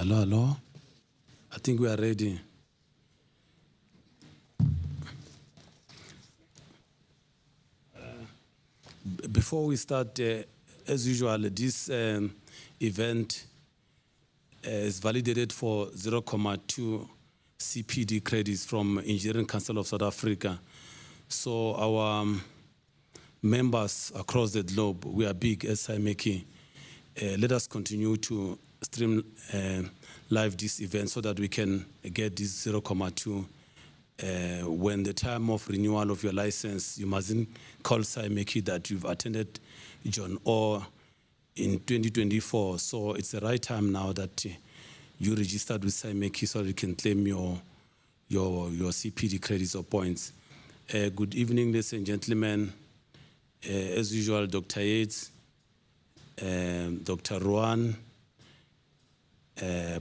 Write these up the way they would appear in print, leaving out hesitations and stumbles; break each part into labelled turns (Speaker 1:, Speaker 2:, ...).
Speaker 1: Hello, hello. I think we are ready. Before we start, as usual, this event is validated for 0.2 CPD credits from Engineering Council of South Africa. So our members across the globe, we are big as SAIMechE. Let us continue to stream live this event so that we can get this 0.2. When the time of renewal of your license, you mustn't call SAIMechE that you've attended John or in 2024. So it's the right time now that you registered with SAIMechE so that you can claim your CPD credits or points. Good evening, ladies and gentlemen. As usual, Dr. Yates, Dr. Ruan,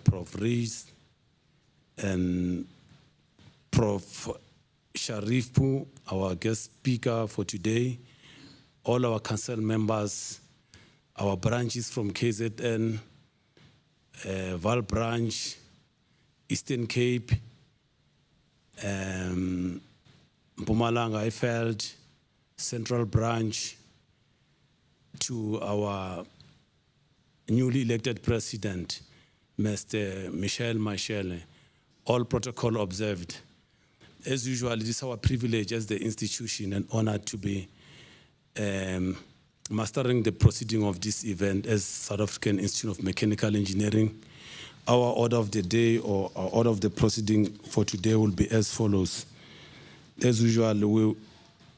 Speaker 1: Prof. Rees, and Prof. Sharifpu, our guest speaker for today, all our council members, our branches from KZN, Val Branch, Eastern Cape, Mpumalanga Highveld, Central Branch, to our newly elected president, Mr. Michel, all protocol observed. As usual, it is our privilege as the institution and honor to be mastering the proceeding of this event as South African Institute of Mechanical Engineering. Our order of the day or our order of the proceeding for today will be as follows. As usual,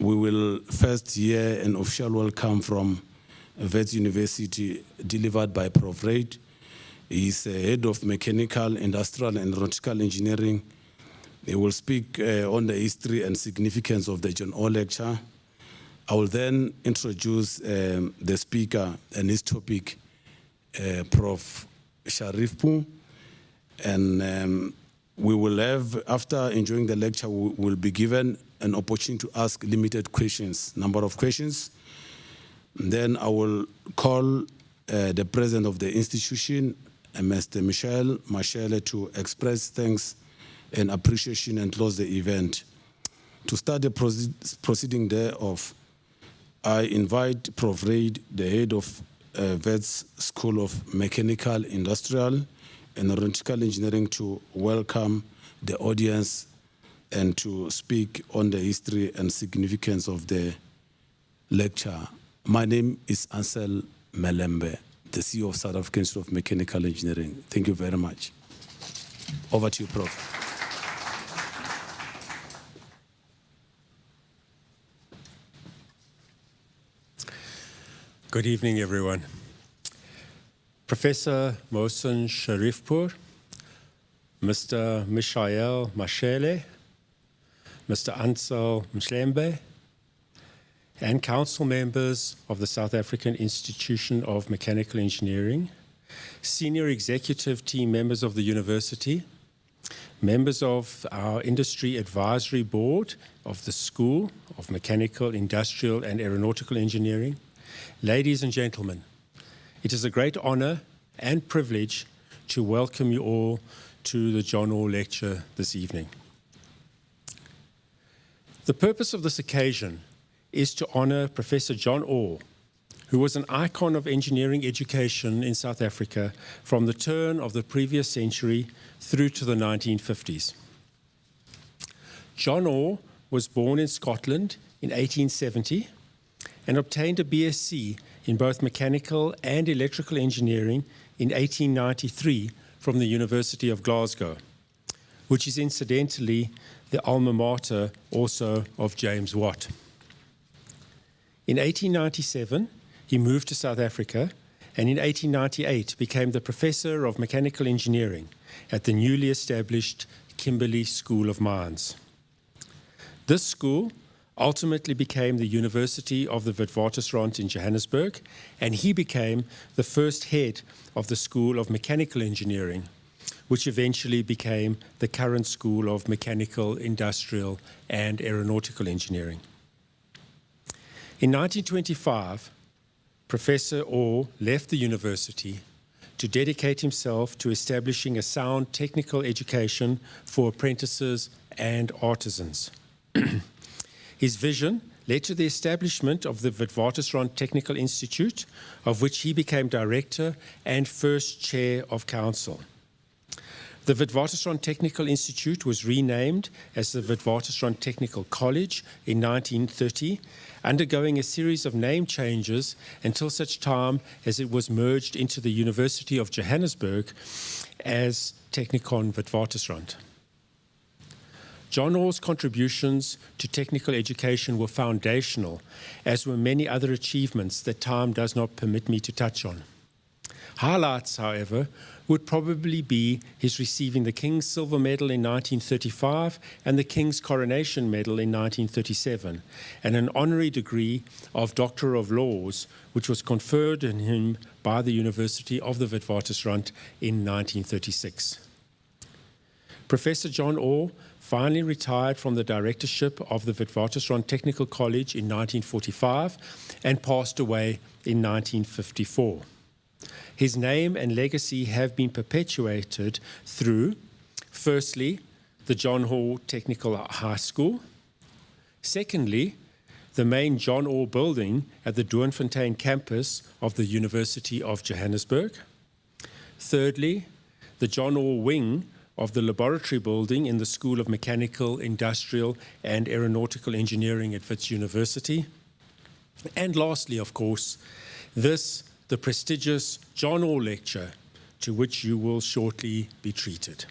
Speaker 1: we will first hear an official welcome from Wits University delivered by Prof. Reid. He is head of Mechanical, Industrial and Aeronautical Engineering. He will speak on the history and significance of the John O lecture. I will then introduce the speaker and his topic, Prof. Sharifpu. And we will have, after enjoying the lecture, we will be given an opportunity to ask limited questions, number of questions. And then I will call the president of the institution, Mr. Michel, to express thanks and appreciation and close the event. To start the proceeding thereof, I invite Prof. Reid, the head of Wits School of Mechanical, Industrial and Aeronautical Engineering, to welcome the audience and to speak on the history and significance of the lecture. My name is Ansel Melembe, the CEO of South African Institute of Mechanical Engineering. Thank you very much. Over to you, Prof.
Speaker 2: Good evening, everyone. Professor Mohsen Sharifpour, Mr. Michael Mashele, Mr. Ansel Mshlembe, and council members of the South African Institution of Mechanical Engineering, senior executive team members of the university, members of our industry advisory board of the School of Mechanical, Industrial and Aeronautical Engineering, ladies and gentlemen, it is a great honor and privilege to welcome you all to the John O lecture this evening. The purpose of this occasion is to honor Professor John O, who was an icon of engineering education in South Africa from the turn of the previous century through to the 1950s. John O was born in Scotland in 1870 and obtained a BSc in both mechanical and electrical engineering in 1893 from the University of Glasgow, which is incidentally the alma mater also of James Watt. In 1897, he moved to South Africa, and in 1898 became the Professor of Mechanical Engineering at the newly established Kimberley School of Mines. This school ultimately became the University of the Witwatersrand in Johannesburg, and he became the first head of the School of Mechanical Engineering, which eventually became the current School of Mechanical, Industrial and Aeronautical Engineering. In 1925, Professor O left the university to dedicate himself to establishing a sound technical education for apprentices and artisans. His vision led to the establishment of the Witwatersrand Technical Institute, of which he became director and first chair of council. The Witwatersrand Technical Institute was renamed as the Witwatersrand Technical College in 1930, undergoing a series of name changes until such time as it was merged into the University of Johannesburg as Technikon Witwatersrand. John Orr's contributions to technical education were foundational, as were many other achievements that time does not permit me to touch on. Highlights, however, would probably be his receiving the King's Silver Medal in 1935 and the King's Coronation Medal in 1937, and an honorary degree of Doctor of Laws, which was conferred on him by the University of the Witwatersrand in 1936. Professor John Orr finally retired from the directorship of the Witwatersrand Technical College in 1945 and passed away in 1954. His name and legacy have been perpetuated through, firstly, the John Orr Technical High School, secondly, the main John Orr building at the Doornfontein campus of the University of Johannesburg, thirdly, the John Orr wing of the laboratory building in the School of Mechanical, Industrial and Aeronautical Engineering at Wits University. And lastly, of course, the prestigious John Orr Lecture, to which you will shortly be treated,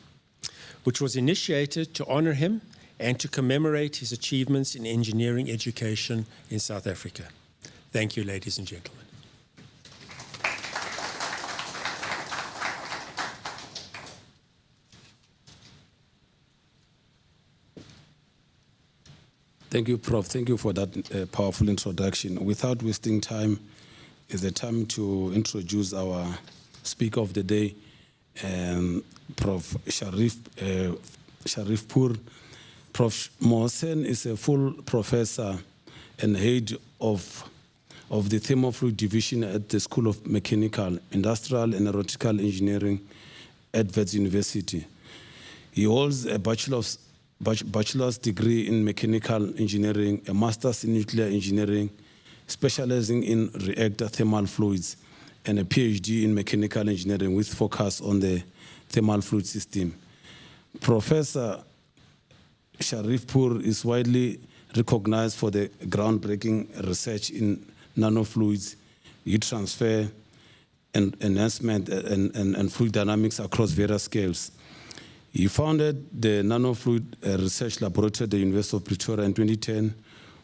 Speaker 2: which was initiated to honor him and to commemorate his achievements in engineering education in South Africa. Thank you, ladies and gentlemen.
Speaker 1: Thank you, Prof. Thank you for that powerful introduction. Without wasting time, it's the time to introduce our speaker of the day, Prof. Sharif Pur. Prof. Mohsen is a full professor and head of the thermofluid division at the School of Mechanical, Industrial and Aeronautical Engineering at Wits University. He holds a bachelor's degree in mechanical engineering, a master's in nuclear engineering, specializing in reactor thermal fluids, and a PhD in mechanical engineering with focus on the thermal fluid system. Professor Sharif Pur is widely recognized for the groundbreaking research in nanofluids, heat transfer, and enhancement and fluid dynamics across various scales. He founded the Nanofluid Research Laboratory at the University of Pretoria in 2010,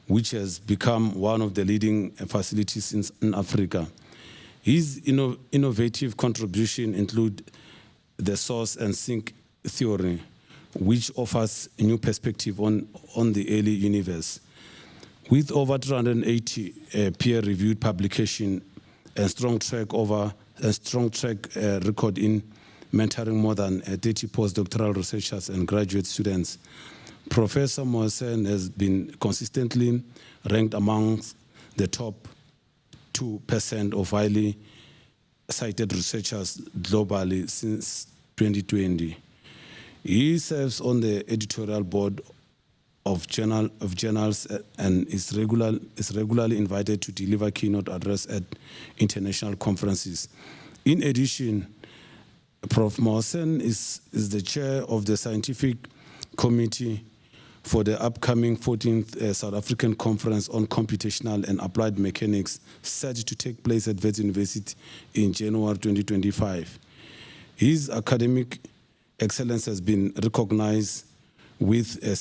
Speaker 1: which has become one of the leading facilities in Africa. His innovative contribution include the source and sink theory, which offers a new perspective on the early universe. With over 380 peer-reviewed publications and strong track record in mentoring more than 30 postdoctoral researchers and graduate students, Professor Mohsen has been consistently ranked amongst the top 2% of highly cited researchers globally since 2020. He serves on the editorial board of journals and is regularly invited to deliver keynote address at international conferences. In addition, Prof. Mohsen is the chair of the scientific committee for the upcoming 14th South African Conference on Computational and Applied Mechanics, set to take place at Wits University in January 2025. His academic excellence has been recognized with a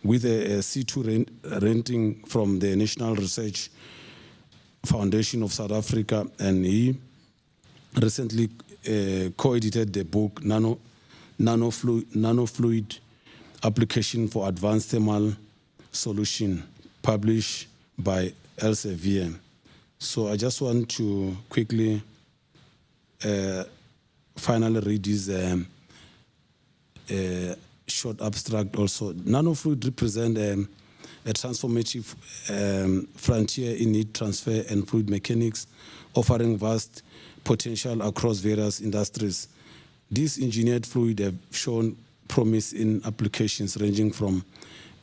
Speaker 1: C2 rating from the National Research Foundation of South Africa, and he recently co-edited the book Nanofluid Application for Advanced Thermal Solution, published by Elsevier. So I just want to quickly finally read this short abstract also. Nanofluid represent a transformative frontier in heat transfer and fluid mechanics, offering vast potential across various industries. These engineered fluids have shown promise in applications ranging from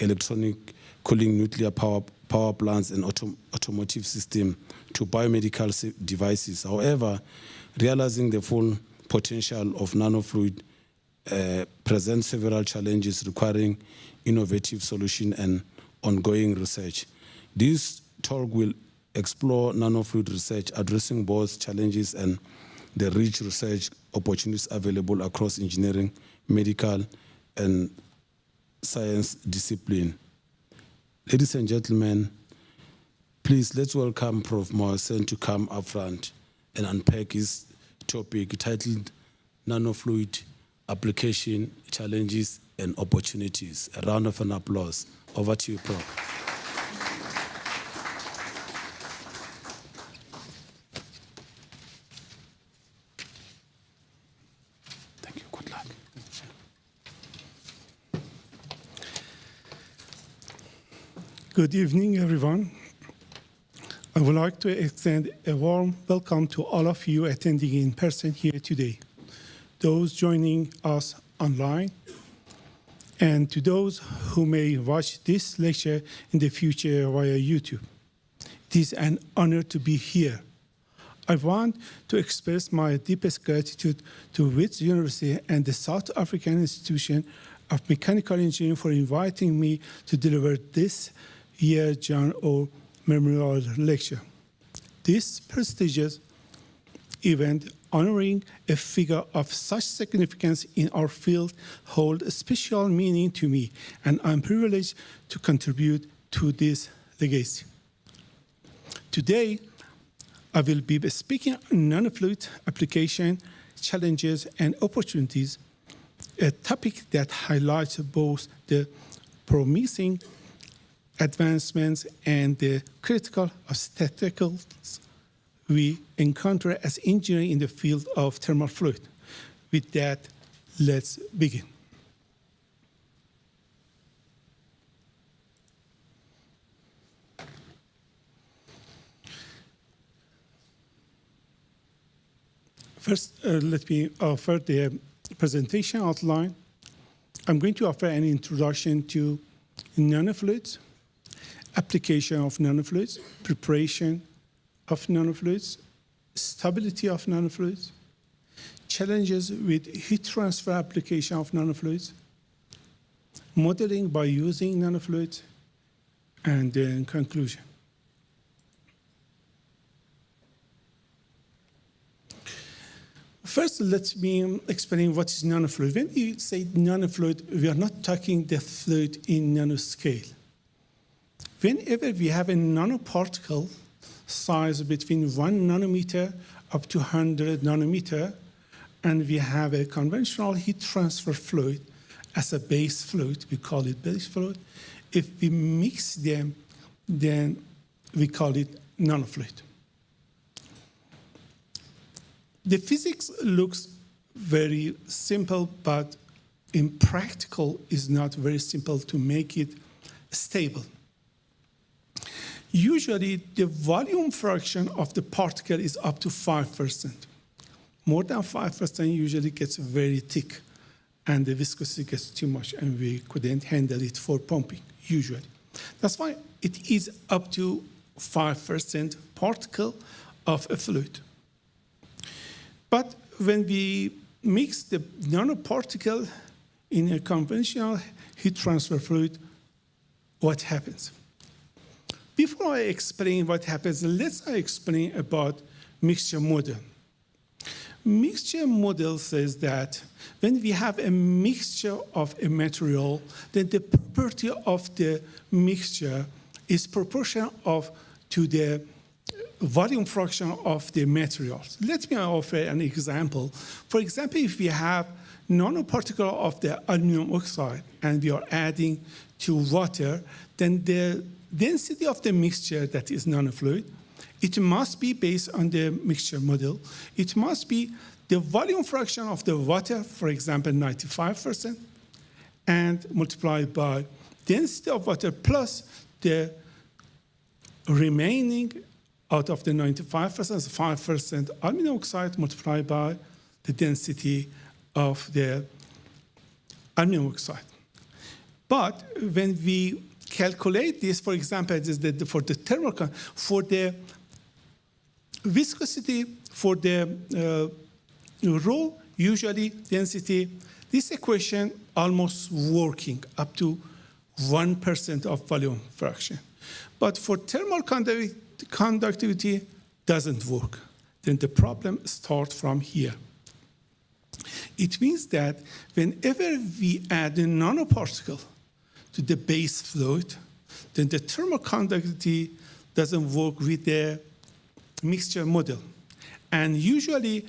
Speaker 1: electronic cooling, nuclear power plants, and automotive systems to biomedical devices. However, realizing the full potential of nanofluid presents several challenges requiring innovative solutions and ongoing research. This talk will explore nanofluid research, addressing both challenges and the rich research opportunities available across engineering, medical, and science discipline. Ladies and gentlemen, please let's welcome Prof. Moasen to come up front and unpack his topic titled Nanofluid Application, Challenges, and Opportunities. A round of applause. Over to you, Prof. Thank you. Good luck.
Speaker 3: Good evening, everyone. I would like to extend a warm welcome to all of you attending in person here today, those joining us online, and to those who may watch this lecture in the future via YouTube. It is an honor to be here. I want to express my deepest gratitude to Wits University and the South African Institution of Mechanical Engineering for inviting me to deliver this year's John O. Memorial Lecture. This prestigious event honoring a figure of such significance in our field holds a special meaning to me, and I'm privileged to contribute to this legacy. Today, I will be speaking on nanofluid application, challenges, and opportunities, a topic that highlights both the promising advancements and the critical obstacles we encounter as engineers in the field of thermal fluid. With that, let's begin. First, let me offer the presentation outline. I'm going to offer an introduction to nanofluids, application of nanofluids, preparation of nanofluids, stability of nanofluids, challenges with heat transfer application of nanofluids, modeling by using nanofluids, and then conclusion. First, let me explain what is nanofluid. When we say nanofluid, we are not talking the fluid in nanoscale. Whenever we have a nanoparticle size between 1 nanometer up to 100 nanometer, and we have a conventional heat transfer fluid as a base fluid, we call it base fluid. If we mix them, then we call it nanofluid. The physics looks very simple, but in practical is not very simple to make it stable. Usually, the volume fraction of the particle is up to 5%. More than 5% usually gets very thick, and the viscosity gets too much, and we couldn't handle it for pumping, usually. That's why it is up to 5% particle of a fluid. But when we mix the nanoparticle in a conventional heat transfer fluid, what happens? Before I explain what happens, let's explain about mixture model. Mixture model says that when we have a mixture of a material, then the property of the mixture is proportional to the volume fraction of the materials. Let me offer an example. For example, if we have nanoparticle of the aluminum oxide and we are adding to water, then the density of the mixture that is nanofluid, it must be based on the mixture model. It must be the volume fraction of the water, for example, 95%, and multiplied by density of water plus the remaining out of the 95%, 5% aluminum oxide multiplied by the density of the aluminum oxide. But when we calculate this, for example, for the thermal, for the viscosity, for the rho, usually density, this equation almost working up to 1% of volume fraction. But for thermal conductivity, doesn't work. Then the problem starts from here. It means that whenever we add a nanoparticle to the base fluid, then the thermal conductivity doesn't work with the mixture model. And usually,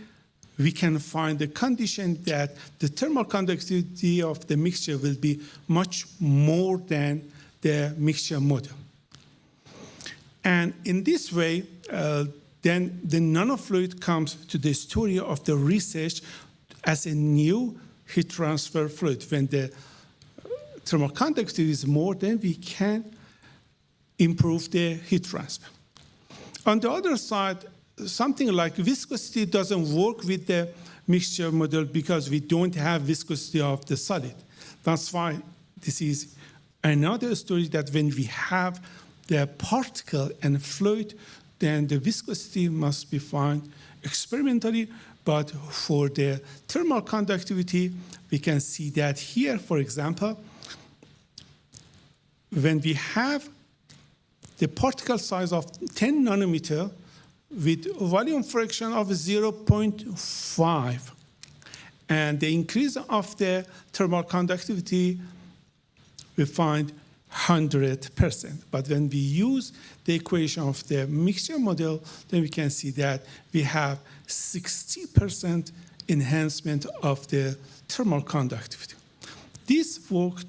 Speaker 3: we can find the condition that the thermal conductivity of the mixture will be much more than the mixture model. And in this way, then the nanofluid comes to the story of the research as a new heat transfer fluid. When the thermal conductivity is more, then we can improve the heat transfer. On the other side, something like viscosity doesn't work with the mixture model because we don't have viscosity of the solid. That's why this is another story that when we have the particle and fluid, then the viscosity must be found experimentally. But for the thermal conductivity, we can see that here, for example, when we have the particle size of 10 nanometer, with volume fraction of 0.5, and the increase of the thermal conductivity, we find 100%. But when we use the equation of the mixture model, then we can see that we have 60% enhancement of the thermal conductivity. This work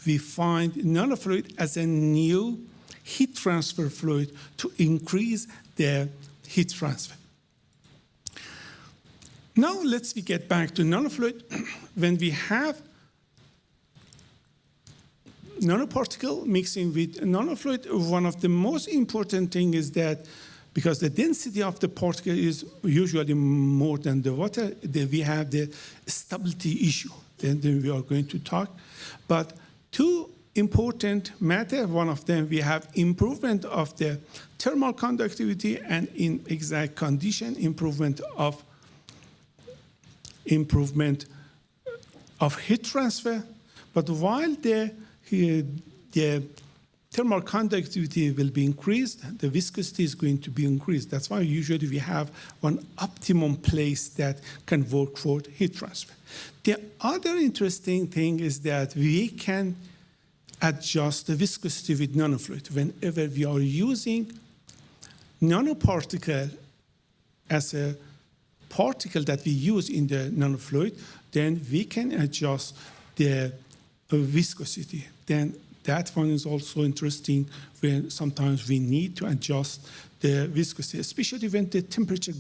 Speaker 3: we find nanofluid as a new heat transfer fluid to increase the heat transfer. Now let's get back to nanofluid. When we have nanoparticle mixing with nanofluid, one of the most important things is that because the density of the particle is usually more than the water, we have the stability issue. Then we are going to talk. But two important matter. One of them, we have improvement of the thermal conductivity, and in exact condition, improvement of heat transfer. But while the thermal conductivity will be increased, the viscosity is going to be increased. That's why usually we have one optimum place that can work for heat transfer. The other interesting thing is that we can adjust the viscosity with nanofluid. Whenever we are using nanoparticle as a particle that we use in the nanofluid, then we can adjust the viscosity. Then that one is also interesting when sometimes we need to adjust the viscosity, especially when the temperature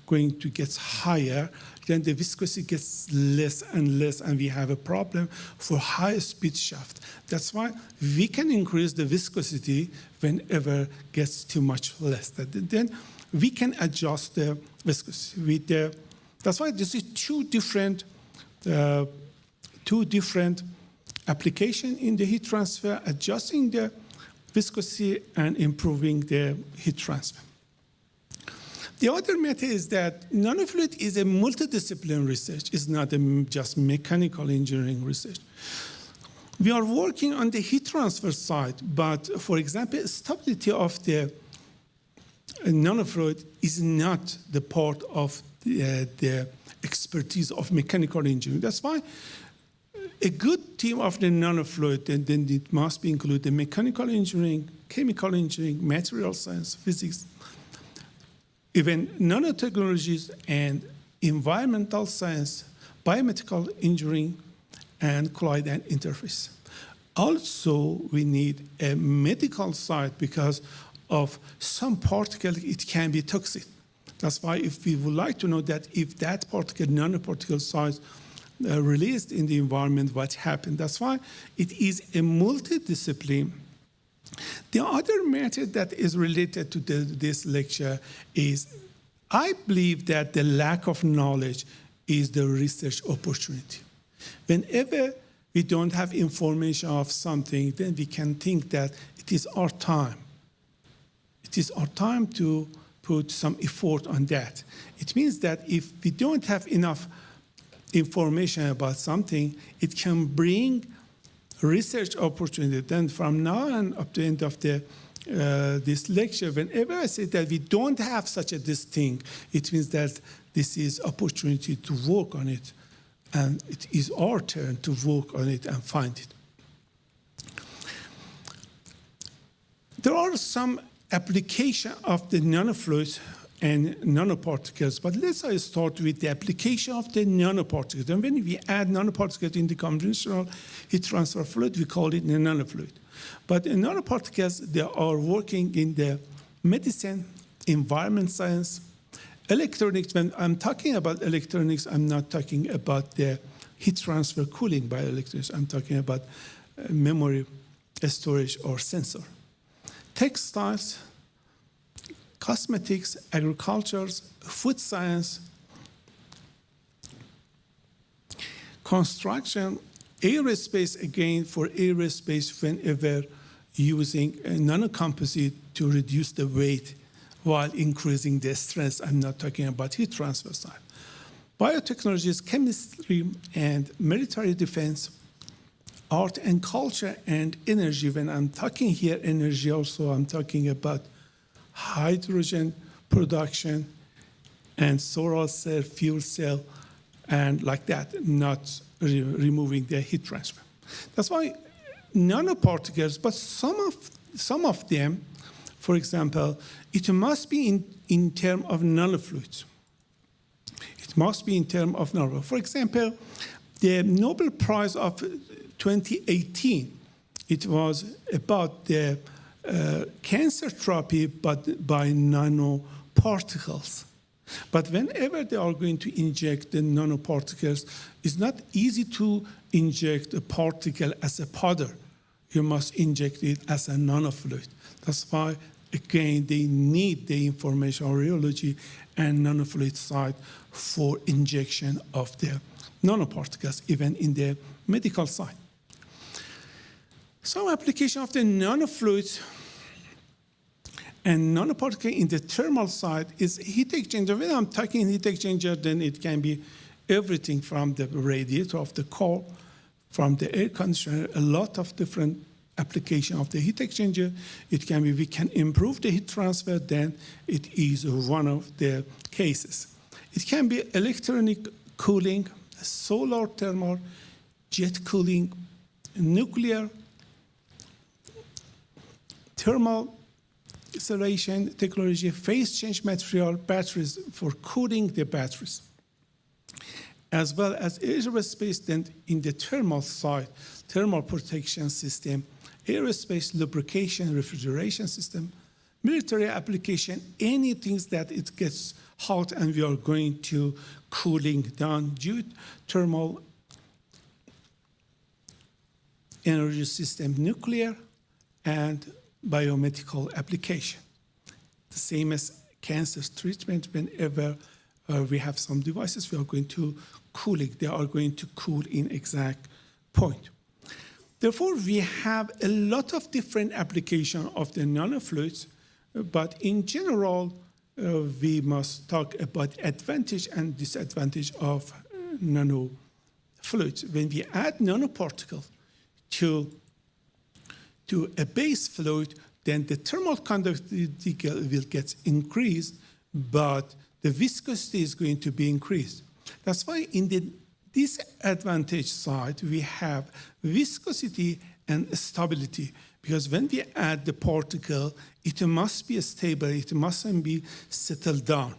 Speaker 3: going to get higher, then the viscosity gets less and less, and we have a problem for high-speed shaft. That's why we can increase the viscosity whenever it gets too much less. Then we can adjust the viscosity with the. That's why this is two different application in the heat transfer, adjusting the viscosity and improving the heat transfer. The other matter is that nanofluid is a multidisciplinary research. It's not just mechanical engineering research. We are working on the heat transfer side, but for example, stability of the nanofluid is not the part of the expertise of mechanical engineering. That's why a good team of the nanofluid, then it must include the mechanical engineering, chemical engineering, material science, physics, even nanotechnologies and environmental science, biomedical engineering, and colloid and interface. Also, we need a medical side because of some particle, it can be toxic. That's why if we would like to know that if that particle, nanoparticle size, released in the environment, what happened. That's why it is a multidiscipline The other matter that is related to this lecture is I believe that the lack of knowledge is the research opportunity. Whenever we don't have information of something, then we can think that it is our time. It is our time to put some effort on that. It means that if we don't have enough information about something, it can bring research opportunity. Then from now on up to the end of this lecture, whenever I say that we don't have such this thing, it means that this is opportunity to work on it. And it is our turn to work on it and find it. There are some application of the nanofluids and nanoparticles, but let's start with the application of the nanoparticles. And when we add nanoparticles in the conventional heat transfer fluid, we call it the nanofluid. But the nanoparticles, they are working in the medicine, environment science, electronics. When I'm talking about electronics, I'm not talking about the heat transfer cooling by electronics. I'm talking about memory, storage, or sensor. Textiles, cosmetics, agriculture, food science, construction, aerospace, again, for aerospace, whenever using a nanocomposite to reduce the weight while increasing the stress. I'm not talking about heat transfer side. Biotechnologies, chemistry, and military defense, art and culture, and energy. When I'm talking here energy also, I'm talking about hydrogen production and solar cell, fuel cell, and like that, not removing the heat transfer. That's why nanoparticles, but some of them, for example, it must be in terms of nanofluids. It must be in terms of nanofluids. For example, the Nobel Prize of 2018, it was about the cancer therapy, but by nanoparticles. But whenever they are going to inject the nanoparticles, it's not easy to inject a particle as a powder. You must inject it as a nanofluid. That's why, again, they need the information on rheology and nanofluid side for injection of the nanoparticles, even in the medical side. Some application of the nanofluids and nanoparticle in the thermal side is heat exchanger. When I'm talking heat exchanger, then it can be everything from the radiator of the car, from the air conditioner, a lot of different application of the heat exchanger. It can be, we can improve the heat transfer, then it is one of the cases. It can be electronic cooling, solar thermal, jet cooling, nuclear, thermal isolation technology, phase change material, batteries for cooling the batteries, as well as aerospace. Then in the thermal side, thermal protection system, aerospace lubrication, refrigeration system, military application, anything that it gets hot and we are going to cooling down due thermal energy system, nuclear, and biomedical application. The same as cancer treatment, whenever we have some devices, we are going to cool it. They are going to cool in exact point. Therefore, we have a lot of different application of the nanofluids, but in general, we must talk about advantage and disadvantage of nanofluids. When we add nanoparticle to a base fluid, then the thermal conductivity will get increased, but the viscosity is going to be increased. That's why in the disadvantage side, we have viscosity and stability, because when we add the particle, it must be stable, it mustn't be settled down.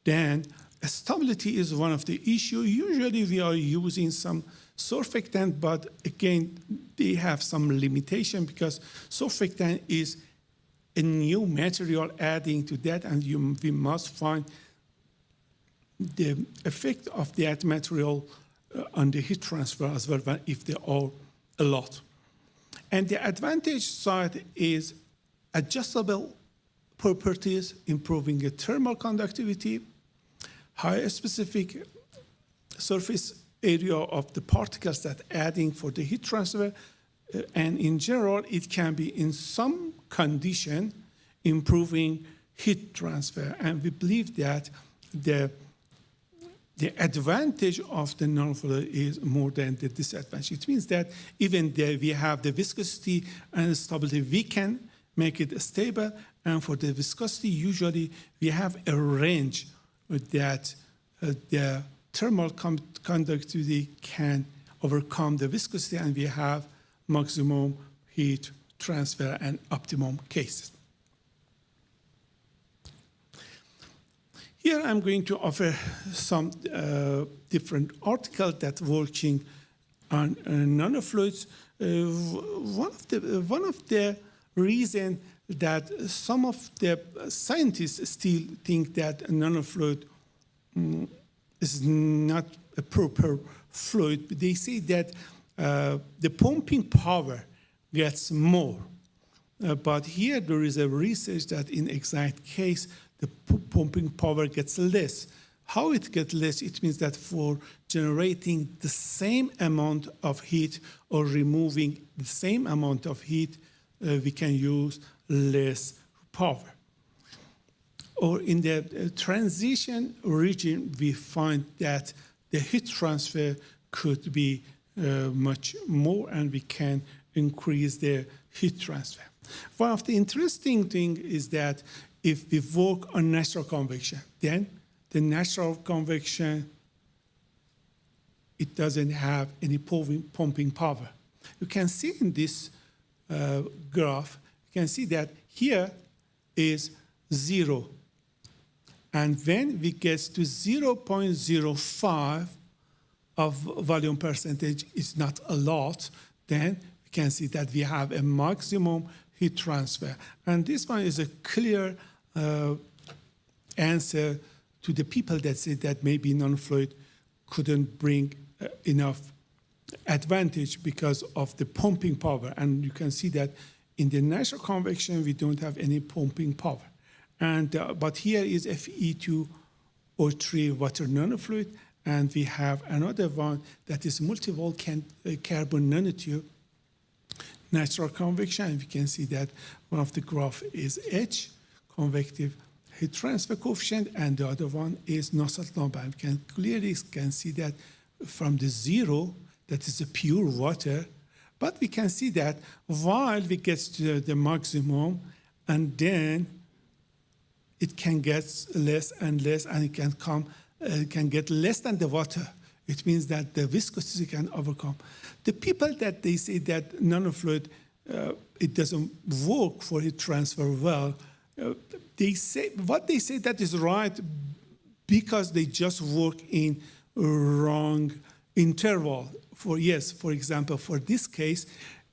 Speaker 3: Then stability is one of the issues. Usually we are using some surfactant, but again, they have some limitation because surfactant is a new material adding to that, and we must find the effect of that material on the heat transfer as well, if there are a lot. And the advantage side is adjustable properties, improving the thermal conductivity, high specific surface area of the particles that adding for the heat transfer, and in general, it can be in some condition improving heat transfer. And we believe that the advantage of the nanofluid is more than the disadvantage. It means that even though we have the viscosity and stability, we can make it stable. And for the viscosity, usually we have a range that the thermal conductivity can overcome the viscosity, and we have maximum heat transfer and optimum cases. Here I'm going to offer some different articles that working on nanofluids. One of the reasons that some of the scientists still think that nanofluid is not a proper fluid, they say that the pumping power gets more. But here there is a research that in exact case, the pumping power gets less. How it gets less? It means that for generating the same amount of heat or removing the same amount of heat, we can use less power. Or in the transition region, we find that the heat transfer could be much more, and we can increase the heat transfer. One of the interesting things is that if we work on natural convection, then the natural convection, it doesn't have any pumping power. You can see in this graph, you can see that here is 0. And when we get to 0.05 of volume percentage, is not a lot, then we can see that we have a maximum heat transfer. And this one is a clear answer to the people that say that maybe nanofluid couldn't bring enough advantage because of the pumping power. And you can see that in the natural convection, we don't have any pumping power. And but here is Fe2O3 water nanofluid, and we have another one that is multi-wall carbon nanotube, natural convection. And we can see that one of the graph is H, convective heat transfer coefficient, and the other one is Nusselt number. We can clearly see that from the 0, that is a pure water, but we can see that while we get to the maximum, and then it can get less and less, and it can get less than the water. It means that the viscosity can overcome. The people that they say that nanofluid, it doesn't work for heat transfer well, they say that is right because they just work in wrong interval. For example, for this case,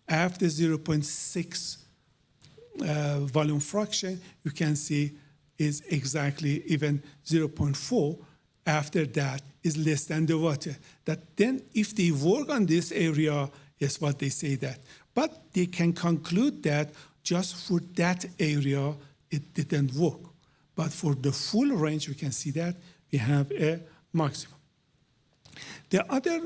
Speaker 3: after 0.6 volume fraction, you can see is exactly even 0.4. After that is less than the water. That then if they work on this area, yes, what they say that. But they can conclude that just for that area, it didn't work. But for the full range, we can see that we have a maximum. The other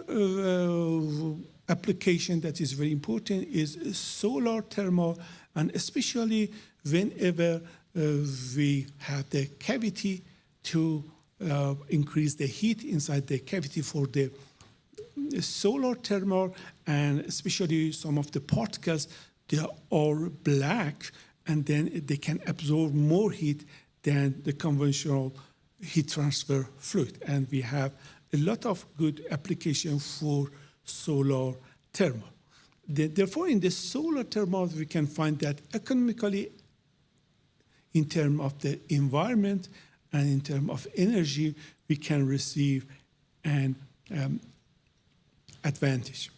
Speaker 3: application that is very important is solar thermal, and especially whenever we have the cavity to increase the heat inside the cavity for the solar thermal, and especially some of the particles, they are black, and then they can absorb more heat than the conventional heat transfer fluid. And we have a lot of good application for solar thermal. Therefore, in the solar thermal, we can find that economically, in terms of the environment and in terms of energy, we can receive an advantage.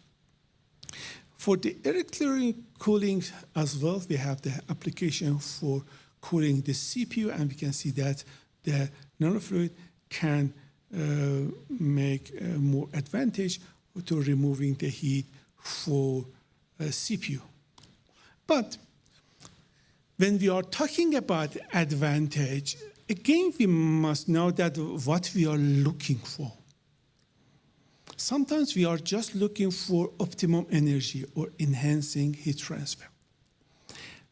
Speaker 3: For the electric cooling as well, we have the application for cooling the CPU, and we can see that the nanofluid can make more advantage to removing the heat for CPU. But when we are talking about advantage, again, we must know that what we are looking for. Sometimes we are just looking for optimum energy or enhancing heat transfer.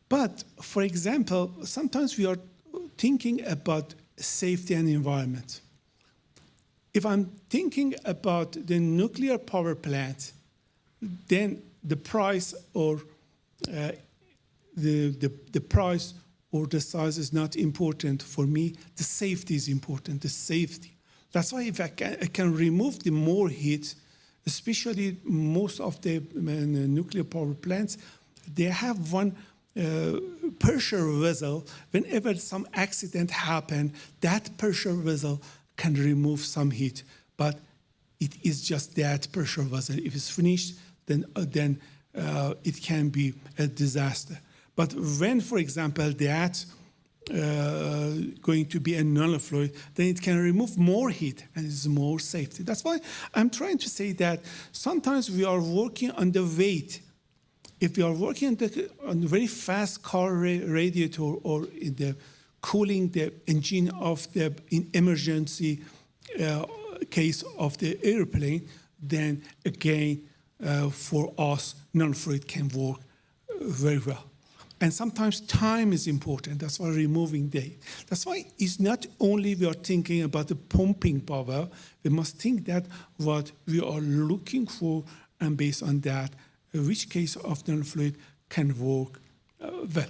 Speaker 3: But for example, sometimes we are thinking about safety and environment. If I'm thinking about the nuclear power plant, then the price or the price or the size is not important for me. The safety is important, the safety. That's why if I can remove the more heat, especially most of the nuclear power plants, they have one pressure vessel. Whenever some accident happens, that pressure vessel can remove some heat, but it is just that pressure vessel. If it's finished, then it can be a disaster. But when, for example, that's going to be a nanofluid, then it can remove more heat and it's more safety. That's why I'm trying to say that sometimes we are working on the weight. If we are working on a very fast car radiator or in the cooling the engine of the emergency case of the airplane, then again, for us, nanofluid can work very well. And sometimes time is important. That's why removing the heat. That's why it's not only we are thinking about the pumping power, we must think that what we are looking for, and based on that, which case of nanofluid can work well.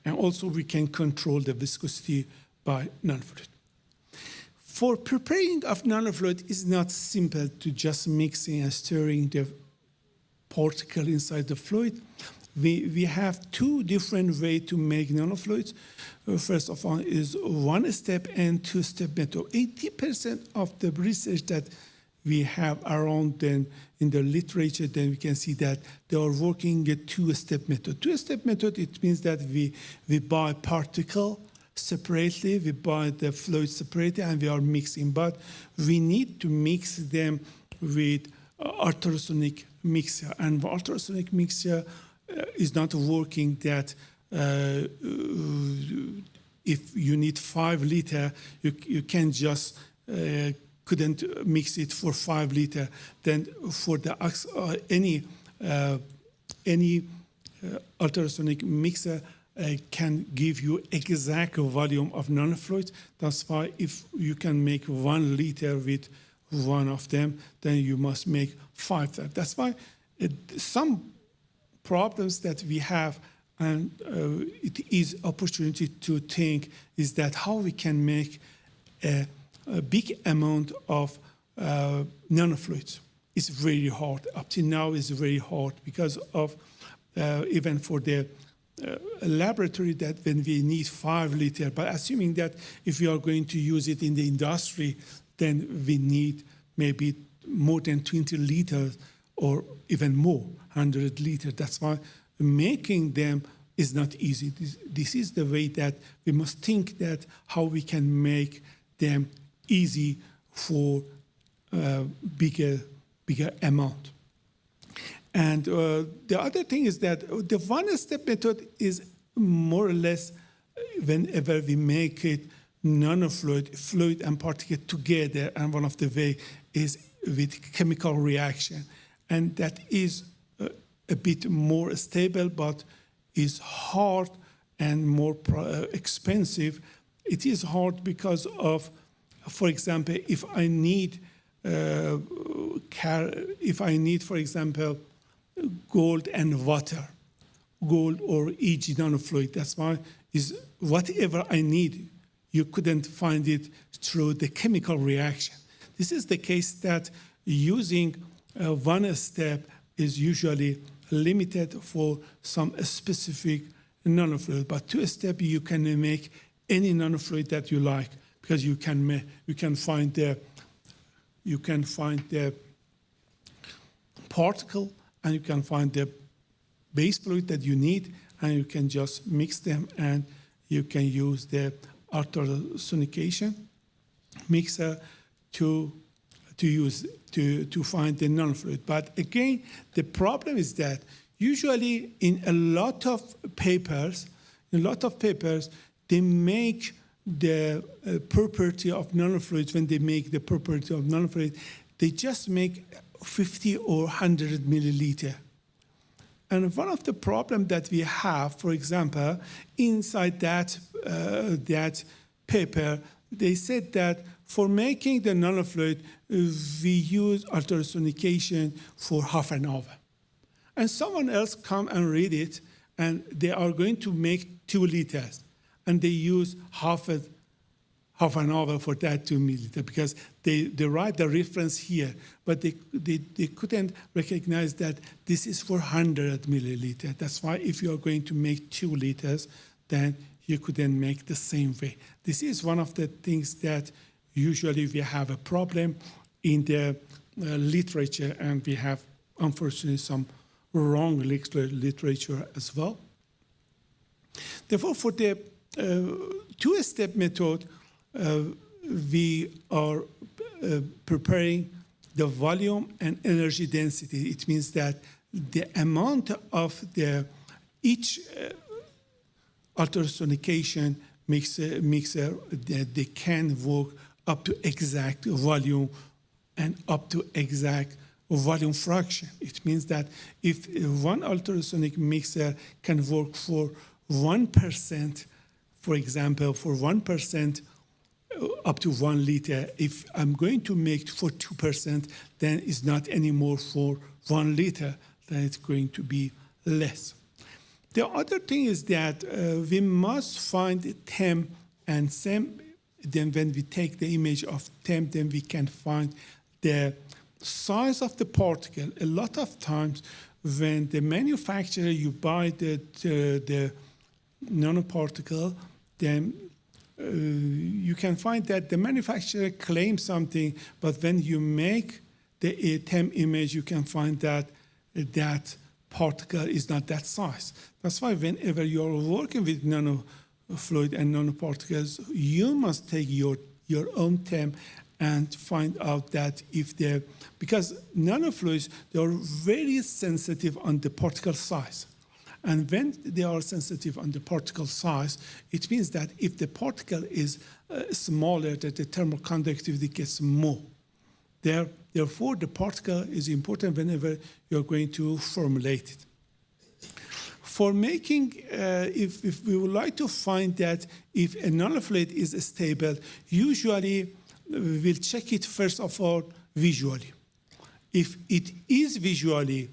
Speaker 3: And also we can control the viscosity by nanofluid. For preparing of nanofluid, it's not simple to just mixing and stirring the particle inside the fluid. We have two different ways to make nanofluids. First of all is one-step and two-step method. 80% of the research that we have around then in the literature, then we can see that they are working a two-step method. Two-step method, it means that we buy particle separately, we buy the fluid separately, and we are mixing. But we need to mix them with ultrasonic mixer. And ultrasonic mixer is not working that if you need 5 liters, you can just couldn't mix it for 5 liters. Then for the any ultrasonic mixer can give you exact volume of nanofluid. That's why if you can make 1 liter with one of them, then you must make 5. That's why some problems that we have, and it is opportunity to think, is that how we can make a big amount of nanofluids. It's very hard. Up to now, it's very hard because of even for the laboratory that when we need 5 liters, but assuming that if we are going to use it in the industry, then we need maybe more than 20 liters or even more, 100 liters. That's why making them is not easy. This is the way that we must think that how we can make them easy for bigger amount. And the other thing is that the one-step method is more or less whenever we make it nanofluid, fluid and particle together, and one of the way is with chemical reaction. And that is a bit more stable, but is hard and more expensive. It is hard because of, for example, if I need, for example, gold and water, gold or EG nanofluid, that's why is whatever I need, you couldn't find it through the chemical reaction. This is the case that using one step is usually limited for some specific nanofluid, but two step you can make any nanofluid that you like, because you can find the particle and you can find the base fluid that you need, and you can just mix them, and you can use the ultrasonication mixer to find the nanofluid. But again, the problem is that Usually, in a lot of papers, they make the property of nanofluids. When they make the property of nanofluid, they just make 50 or 100 milliliter. And one of the problems that we have, for example, inside that paper, they said that for making the nanofluid, we use ultrasonication for half an hour. And someone else come and read it, and they are going to make 2 liters, and they use half an hour for that 2 milliliter, because they write the reference here, but they couldn't recognize that this is for 100 milliliter. That's why if you are going to make 2 liters, then you couldn't make the same way. This is one of the things that usually we have a problem in the literature, and we have, unfortunately, some wrong literature as well. Therefore, for the 2-step method, we are preparing the volume and energy density. It means that the amount of each ultrasonication mixer they can work up to exact volume and up to exact volume fraction. It means that if one ultrasonic mixer can work for 1%, for example, for 1% up to 1 liter, if I'm going to make for 2%, then it's not anymore for 1 liter, then it's going to be less. The other thing is that we must find temp and SAIMechE. Then when we take the image of temp, then we can find the size of the particle. A lot of times when the manufacturer, you buy the nanoparticle, then you can find that the manufacturer claims something, but when you make the temp image, you can find that that particle is not that size. That's why whenever you're working with nanofluid and nanoparticles, you must take your own temp and find out that if they're, because nanofluids, they are very sensitive on the particle size. And when they are sensitive on the particle size, it means that if the particle is smaller, that the thermal conductivity gets more. Therefore, the particle is important whenever you're going to formulate it. For making, if we would like to find that if a nanofluid is stable, usually we'll check it first of all visually. If it is visually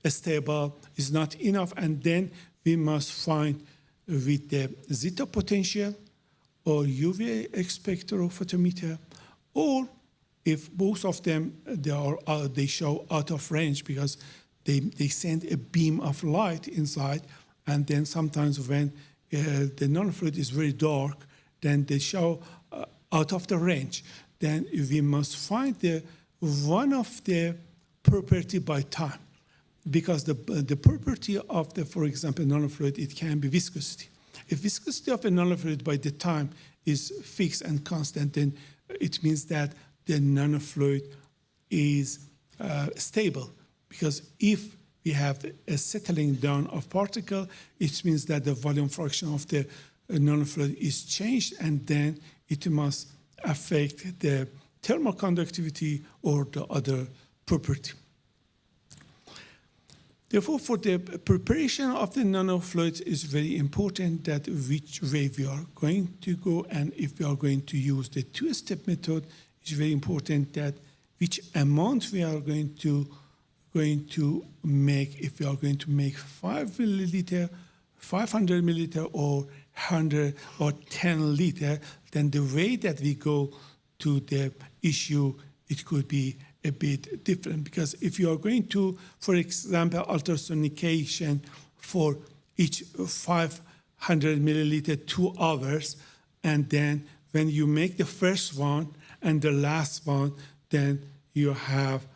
Speaker 3: stable, is not enough, and then we must find with the zeta potential or UV spectrophotometer, or if both of them they show out of range because they send a beam of light inside, and then sometimes when the nanofluid is very dark, then they show out of the range. Then we must find one of the property by time, because the property of for example, nanofluid, it can be viscosity. If viscosity of a nanofluid by the time is fixed and constant, then it means that the nanofluid is stable. Because if we have a settling down of particle, it means that the volume fraction of the nanofluid is changed, and then it must affect the thermal conductivity or the other property. Therefore, for the preparation of the nanofluids, is very important that which way we are going to go, and if we are going to use the 2-step method, it's very important that which amount we are going to make. If we are going to make 5 milliliter, 500 milliliter, or 100 or 10 liter, then the way that we go to the issue, it could be a bit different. Because if you are going to, for example, ultrasonication for each 500 milliliter 2 hours, and then when you make the first one and the last one, then you have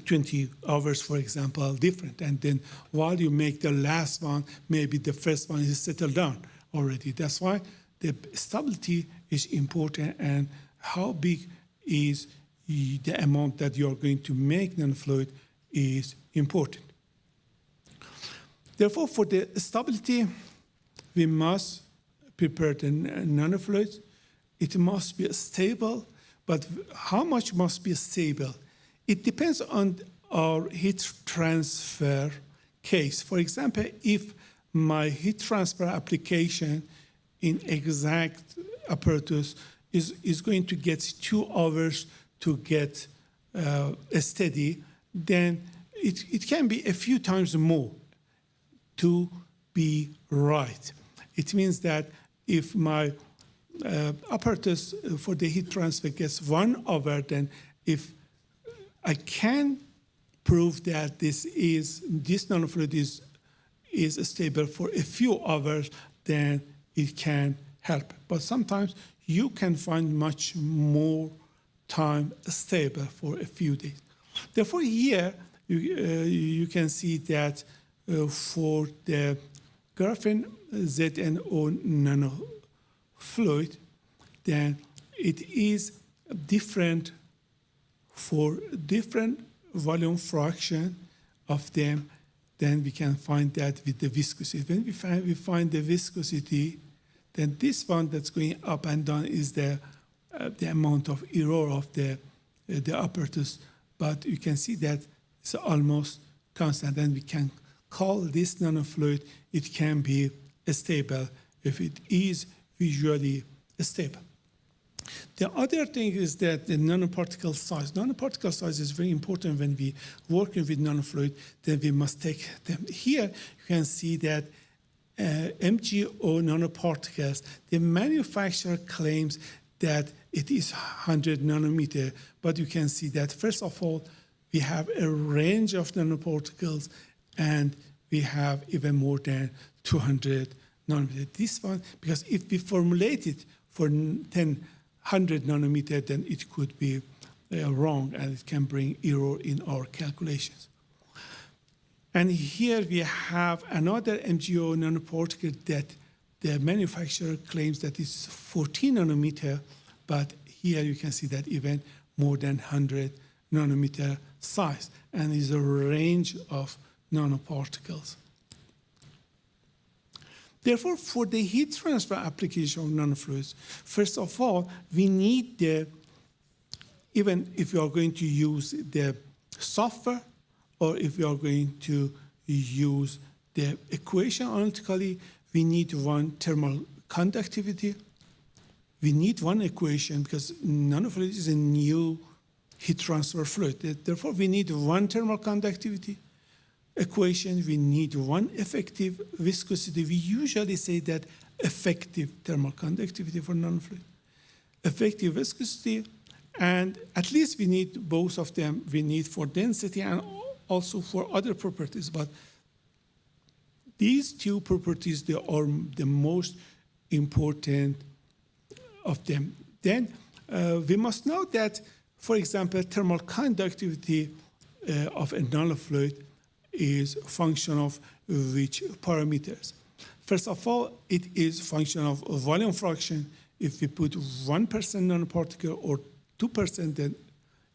Speaker 3: 20 hours, for example, different. And then while you make the last one, maybe the first one is settled down already. That's why the stability is important, and how big is the amount that you're going to make nanofluid is important. Therefore, for the stability, we must prepare the nanofluid. It must be stable, but how much must be stable? It depends on our heat transfer case. For example, if my heat transfer application in exact apparatus is going to get 2 hours to get steady, then it can be a few times more to be right. It means that if my apparatus for the heat transfer gets 1 hour, then if I can prove that this nanofluid is stable for a few hours, then it can help. But sometimes you can find much more time stable for a few days. Therefore, here you can see that for the graphene ZNO nanofluid, then it is different for different volume fraction of them. Then we can find that with the viscosity. When we find the viscosity, then this one that's going up and down is the amount of error of the apparatus. But you can see that it's almost constant. And we can call this nanofluid, it can be stable if it is visually stable. The other thing is that the nanoparticle size. Nanoparticle size is very important when we working with nanofluid. Then we must take them. Here you can see that MgO nanoparticles, the manufacturer claims that it is 100 nanometer, but you can see that first of all, we have a range of nanoparticles and we have even more than 200 nanometer. This one, because if we formulate it for 100 nanometer, then it could be wrong and it can bring error in our calculations. And here we have another MgO nanoparticle that the manufacturer claims that it's 14 nanometer, but here you can see that even more than 100 nanometer size, and is a range of nanoparticles. Therefore, for the heat transfer application of nanofluids, first of all, we need even if you are going to use the software or if you are going to use the equation analytically, we need one thermal conductivity. We need one equation because nanofluid is a new heat transfer fluid. Therefore, we need one thermal conductivity equation, we need one effective viscosity. We usually say that effective thermal conductivity for nanofluid. Effective viscosity, and at least we need both of them. We need for density and also for other properties. But these two properties, they are the most important of them. Then we must know that, for example, thermal conductivity of a nanofluid is a function of which parameters. First of all, it is a function of volume fraction. If we put 1% nanoparticle or 2%, then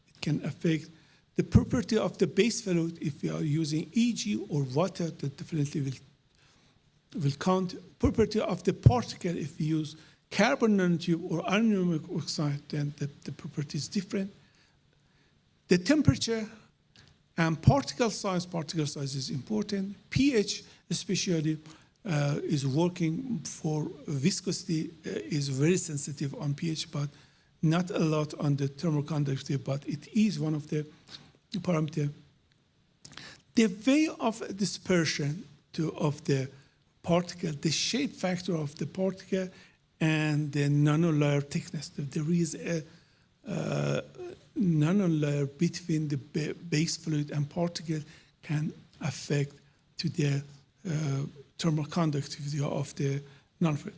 Speaker 3: it can affect the property of the base fluid. If we are using EG or water, that definitely will count. Property of the particle, if we use carbon nanotube or aluminum oxide, then the property is different. The temperature and particle size is important. pH especially is working for viscosity, is very sensitive on pH, but not a lot on the thermal conductivity, but it is one of the parameters. The way of dispersion of the particle, the shape factor of the particle, and the nanolayer thickness. There is a nanolayer between the base fluid and particle can affect to the thermal conductivity of the nanofluid.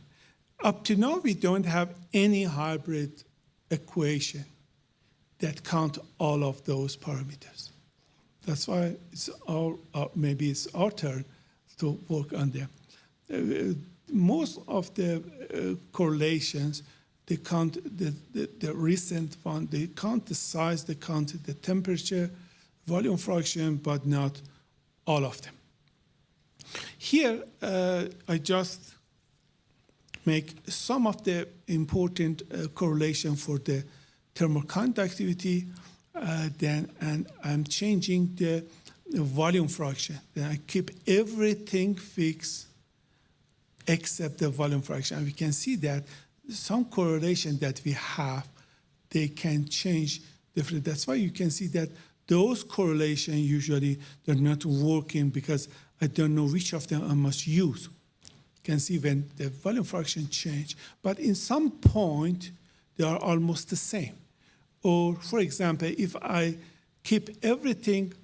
Speaker 3: Up to now, we don't have any hybrid equation that count all of those parameters. That's why it's maybe it's our turn to work on them. Most of the correlations, they count the recent one, they count the size, they count the temperature, volume fraction, but not all of them. Here, I just make some of the important correlation for the thermal conductivity, and I'm changing the volume fraction. Then I keep everything fixed except the volume fraction. And we can see that some correlation that we have, they can change different. That's why you can see that those correlations usually they're not working because I don't know which of them I must use. You can see when the volume fraction change, but in some point they are almost the same. Or for example, if I keep everything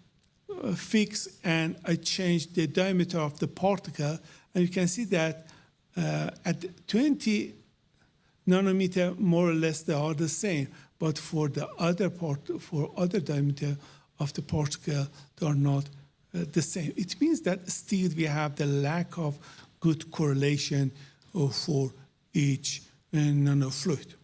Speaker 3: fixed and I change the diameter of the particle, and you can see that at 20 nanometer, more or less, they are the same. But for the other other diameter of the particle, they are not the same. It means that still we have the lack of good correlation for each nanofluid.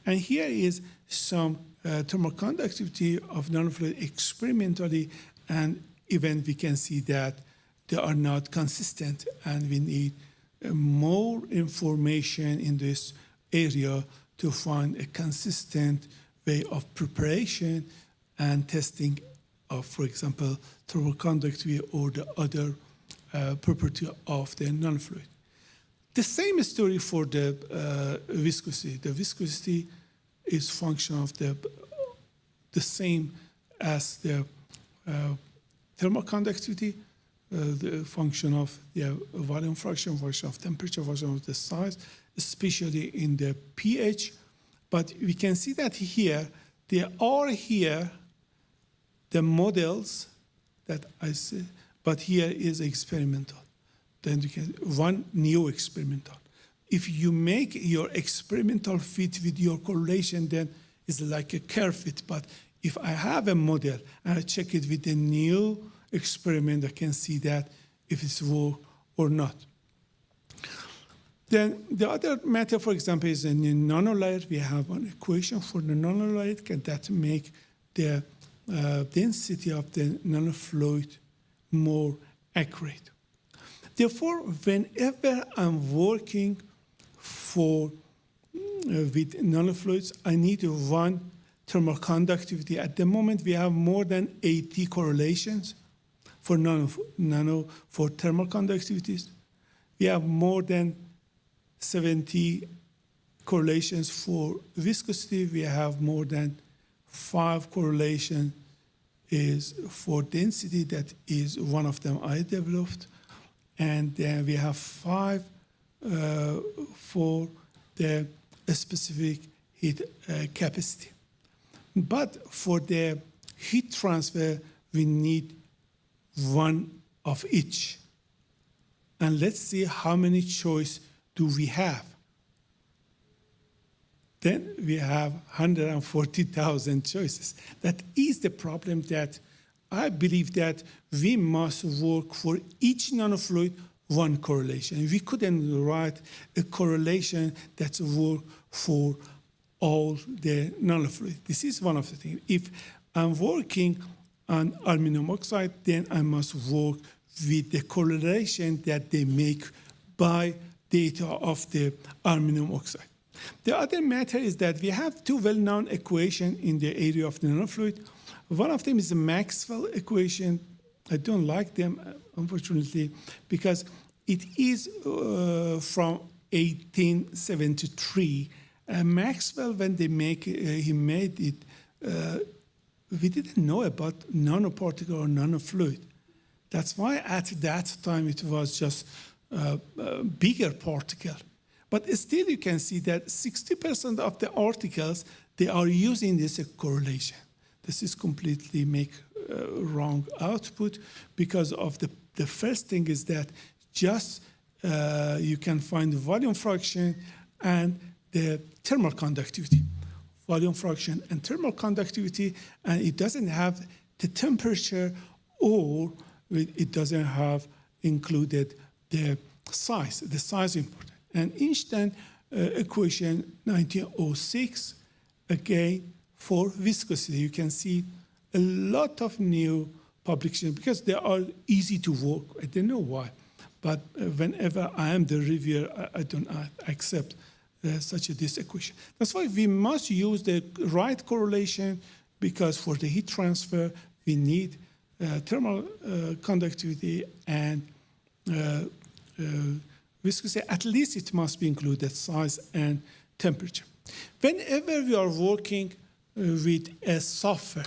Speaker 3: And here is some thermal conductivity of nanofluid experimentally, and even we can see that they are not consistent, and we need more information in this area to find a consistent way of preparation and testing of, for example, thermal conductivity or the other property of the nanofluid. The same story for the viscosity. The viscosity is function of the same as the thermal conductivity, the function of the volume fraction, function of temperature, function of the size, especially in the pH. But we can see that here, there are here the models that I see, but here is experimental. Then you can one new experimental. If you make your experimental fit with your correlation, then it's like a curve fit. But if I have a model and I check it with a new experiment, I can see that if it's work or not. Then the other matter, for example, is in the nanolayer. We have an equation for the nanolayer that make the density of the nanofluid more accurate. Therefore, whenever I'm working with nanofluids, I need to run thermal conductivity. At the moment, we have more than 80 correlations for for thermal conductivities. We have more than 70 correlations for viscosity. We have more than 5 correlations is for density. That is one of them I developed. And then we have 5 for the specific heat capacity. But for the heat transfer, we need one of each. And let's see how many choice do we have. Then we have 140,000 choices. That is the problem that I believe that we must work for each nanofluid one correlation. We couldn't write a correlation that's work for all the nanofluid. This is one of the things. If I'm working on aluminum oxide, then I must work with the correlation that they make by data of the aluminum oxide. The other matter is that we have 2 well-known equations in the area of the nanofluid. One of them is the Maxwell equation. I don't like them, unfortunately, because it is from 1873. Maxwell, when he made it, we didn't know about nanoparticle or nanofluid. That's why at that time it was just a bigger particle. But still you can see that 60% of the articles, they are using this correlation. This is completely wrong output because of the first thing is that just you can find the volume fraction and the thermal conductivity. Volume fraction and thermal conductivity, and it doesn't have the temperature or it doesn't have included the size. The size is important. And Einstein equation 1906, again, for viscosity. You can see a lot of new publications because they are easy to work. I don't know why. but whenever I am the reviewer, I don't accept this equation. That's why we must use the right correlation, because for the heat transfer, we need thermal conductivity and viscosity. At least it must be included size and temperature. Whenever we are working with a software,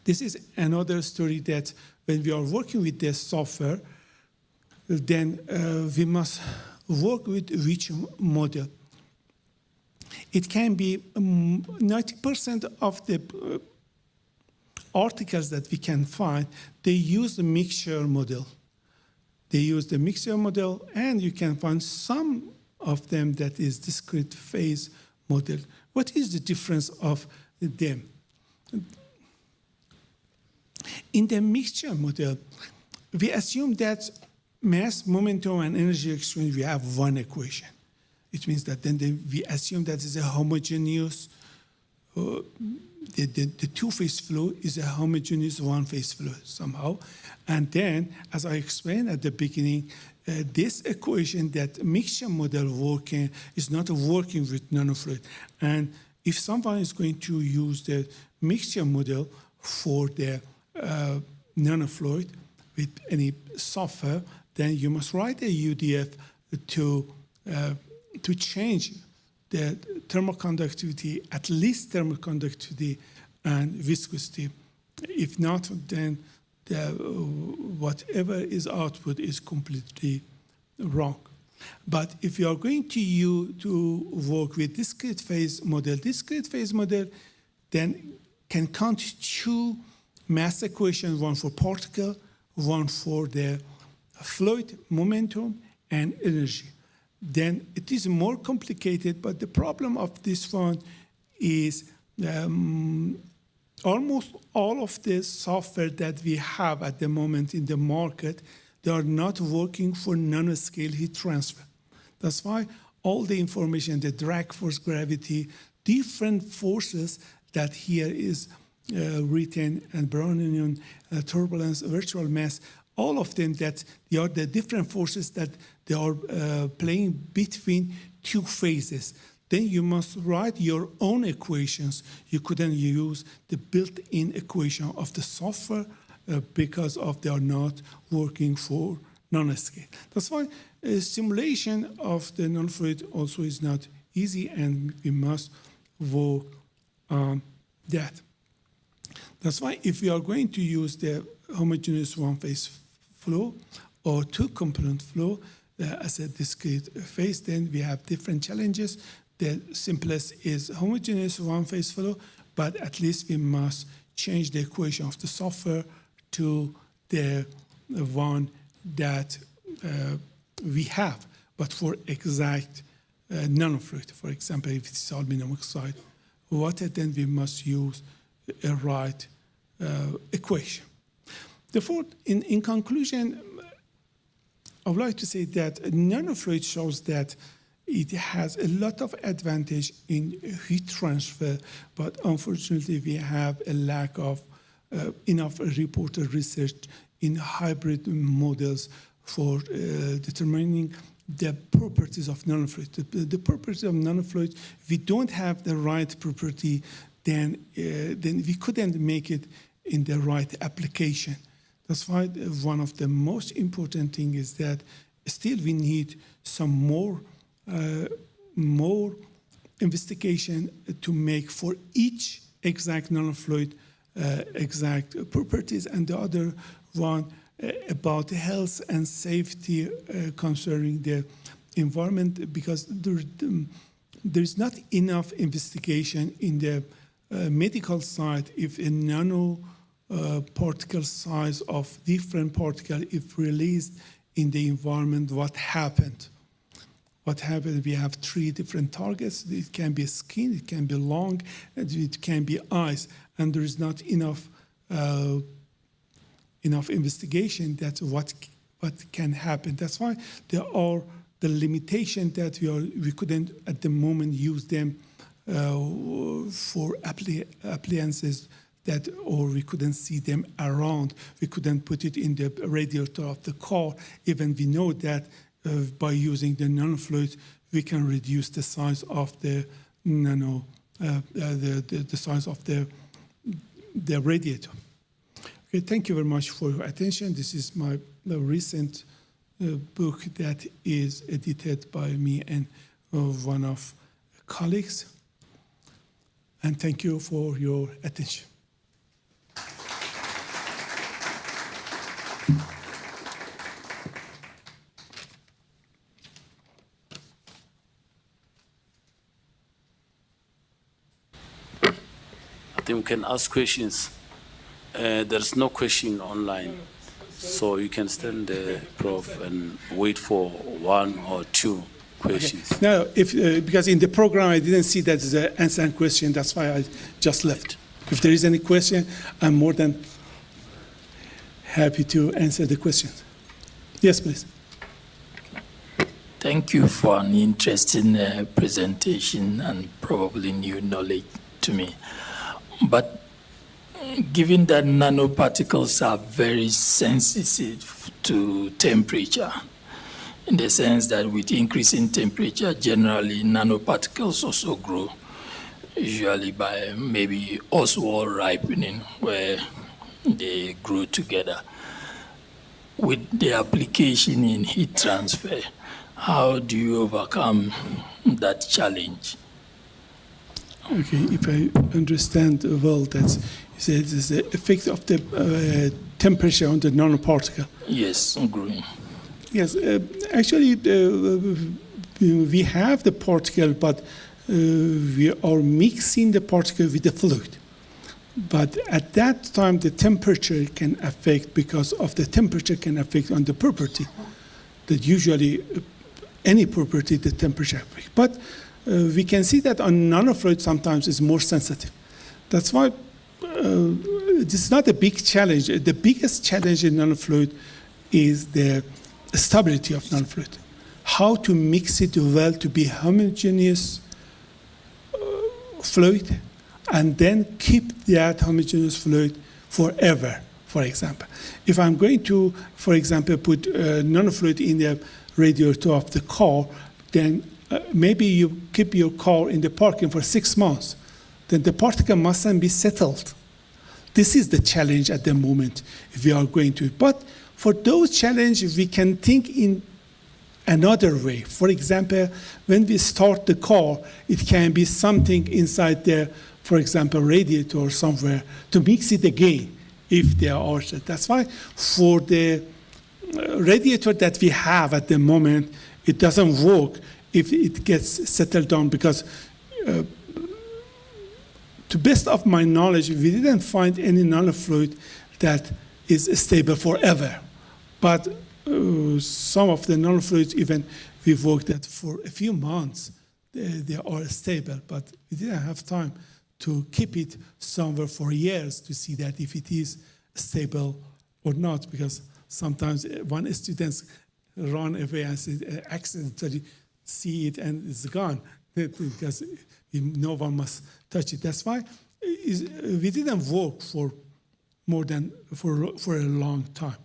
Speaker 3: this is another story, that when we are working with the software, then we must work with which model. It can be 90% of the articles that we can find, they use the mixture model. They use the mixture model, and you can find some of them that is discrete phase model. What is the difference of them? In the mixture model, we assume that mass, momentum, and energy exchange, we have one equation. It means that then we assume that is a homogeneous, the two-phase flow is a homogeneous one-phase flow somehow. And then, as I explained at the beginning, this equation that mixture model working is not working with nanofluid. And if someone is going to use the mixture model for the nanofluid with any software, then you must write a UDF to change the thermal conductivity, at least thermal conductivity and viscosity. If not, then whatever is output is completely wrong. But if you are going to work with discrete phase model then can count two mass equations, one for particle, one for the fluid, momentum, and energy. Then it is more complicated, but the problem of this one is almost all of the software that we have at the moment in the market, they are not working for nanoscale heat transfer. That's why all the information, the drag force, gravity, different forces that here is written, and Brownian turbulence, virtual mass, all of them, that they are the different forces that they are playing between two phases. Then you must write your own equations. You couldn't use the built-in equation of the software because they are not working for nanoscale. That's why simulation of the nanofluid also is not easy, and we must work on that. That's why if we are going to use the homogeneous one-phase flow or two-component flow as a discrete phase, then we have different challenges. The simplest is homogeneous one-phase flow, but at least we must change the equation of the software to the one that we have, but for exact nanofluid. For example, if it's aluminum oxide water, then we must use a right equation. Therefore, in conclusion, I would like to say that nanofluid shows that it has a lot of advantage in heat transfer, but unfortunately we have a lack of enough reported research in hybrid models for determining the properties of nanofluid. The properties of nanofluid, if we don't have the right property, then we couldn't make it in the right application. That's why one of the most important things is that still we need some more investigation to make for each exact nanofluid exact properties, and the other one about health and safety concerning the environment, because there's not enough investigation in the medical side if a nano particle size of different particle, if released in the environment, what happened? What happened? We have 3 different targets. It can be skin, it can be lung, and it can be eyes, and there is not enough investigation that what can happen. That's why there are the limitation that we couldn't at the moment use them for appliances that, or we couldn't see them around. We couldn't put it in the radiator of the car. Even we know that by using the nanofluid, we can reduce the size of the the size of the radiator. Okay, thank you very much for your attention. This is my recent book that is edited by me and one of colleagues. And thank you for your attention.
Speaker 1: I think we can ask questions. There's no question online, so you can stand there, Prof, and wait for one or two questions.
Speaker 3: Okay. No, because in the program I didn't see that as an answer and question, that's why I just left. If there is any question, I'm more than happy to answer the questions. Yes, please.
Speaker 4: Thank you for an interesting presentation and probably new knowledge to me. But given that nanoparticles are very sensitive to temperature, in the sense that with increasing temperature, generally nanoparticles also grow, usually by maybe oswald ripening, where they grow together. With the application in heat transfer, how do you overcome that challenge?
Speaker 3: Okay, if I understand well, that's the effect of the temperature on the nanoparticle.
Speaker 4: Yes, growing.
Speaker 3: Yes, actually, we have the particle, but we are mixing the particle with the fluid. But at that time, the temperature can affect, because of the temperature can affect on the property. That usually, any property, the temperature affects. But we can see that on nanofluid sometimes is more sensitive. That's why this is not a big challenge. The biggest challenge in nanofluid is the stability of nanofluid. How to mix it well to be homogeneous fluid, and then keep that homogeneous fluid forever, for example. If I'm going to, for example, put nanofluid in the radiator of the car, then maybe you keep your car in the parking for 6 months. Then the particle mustn't be settled. This is the challenge at the moment if we are going to. But for those challenges, we can think in another way. For example, when we start the car, it can be something inside the, for example, radiator somewhere to mix it again if there are. That's why for the radiator that we have at the moment, it doesn't work if it gets settled down, because to best of my knowledge, we didn't find any nanofluid that is stable forever. But some of the nanofluids, even we've worked at for a few months, they are stable, but we didn't have time to keep it somewhere for years to see that if it is stable or not, because sometimes one student run away and accidentally see it and it's gone, because no one must touch it. That's why we didn't work for more than for a long time.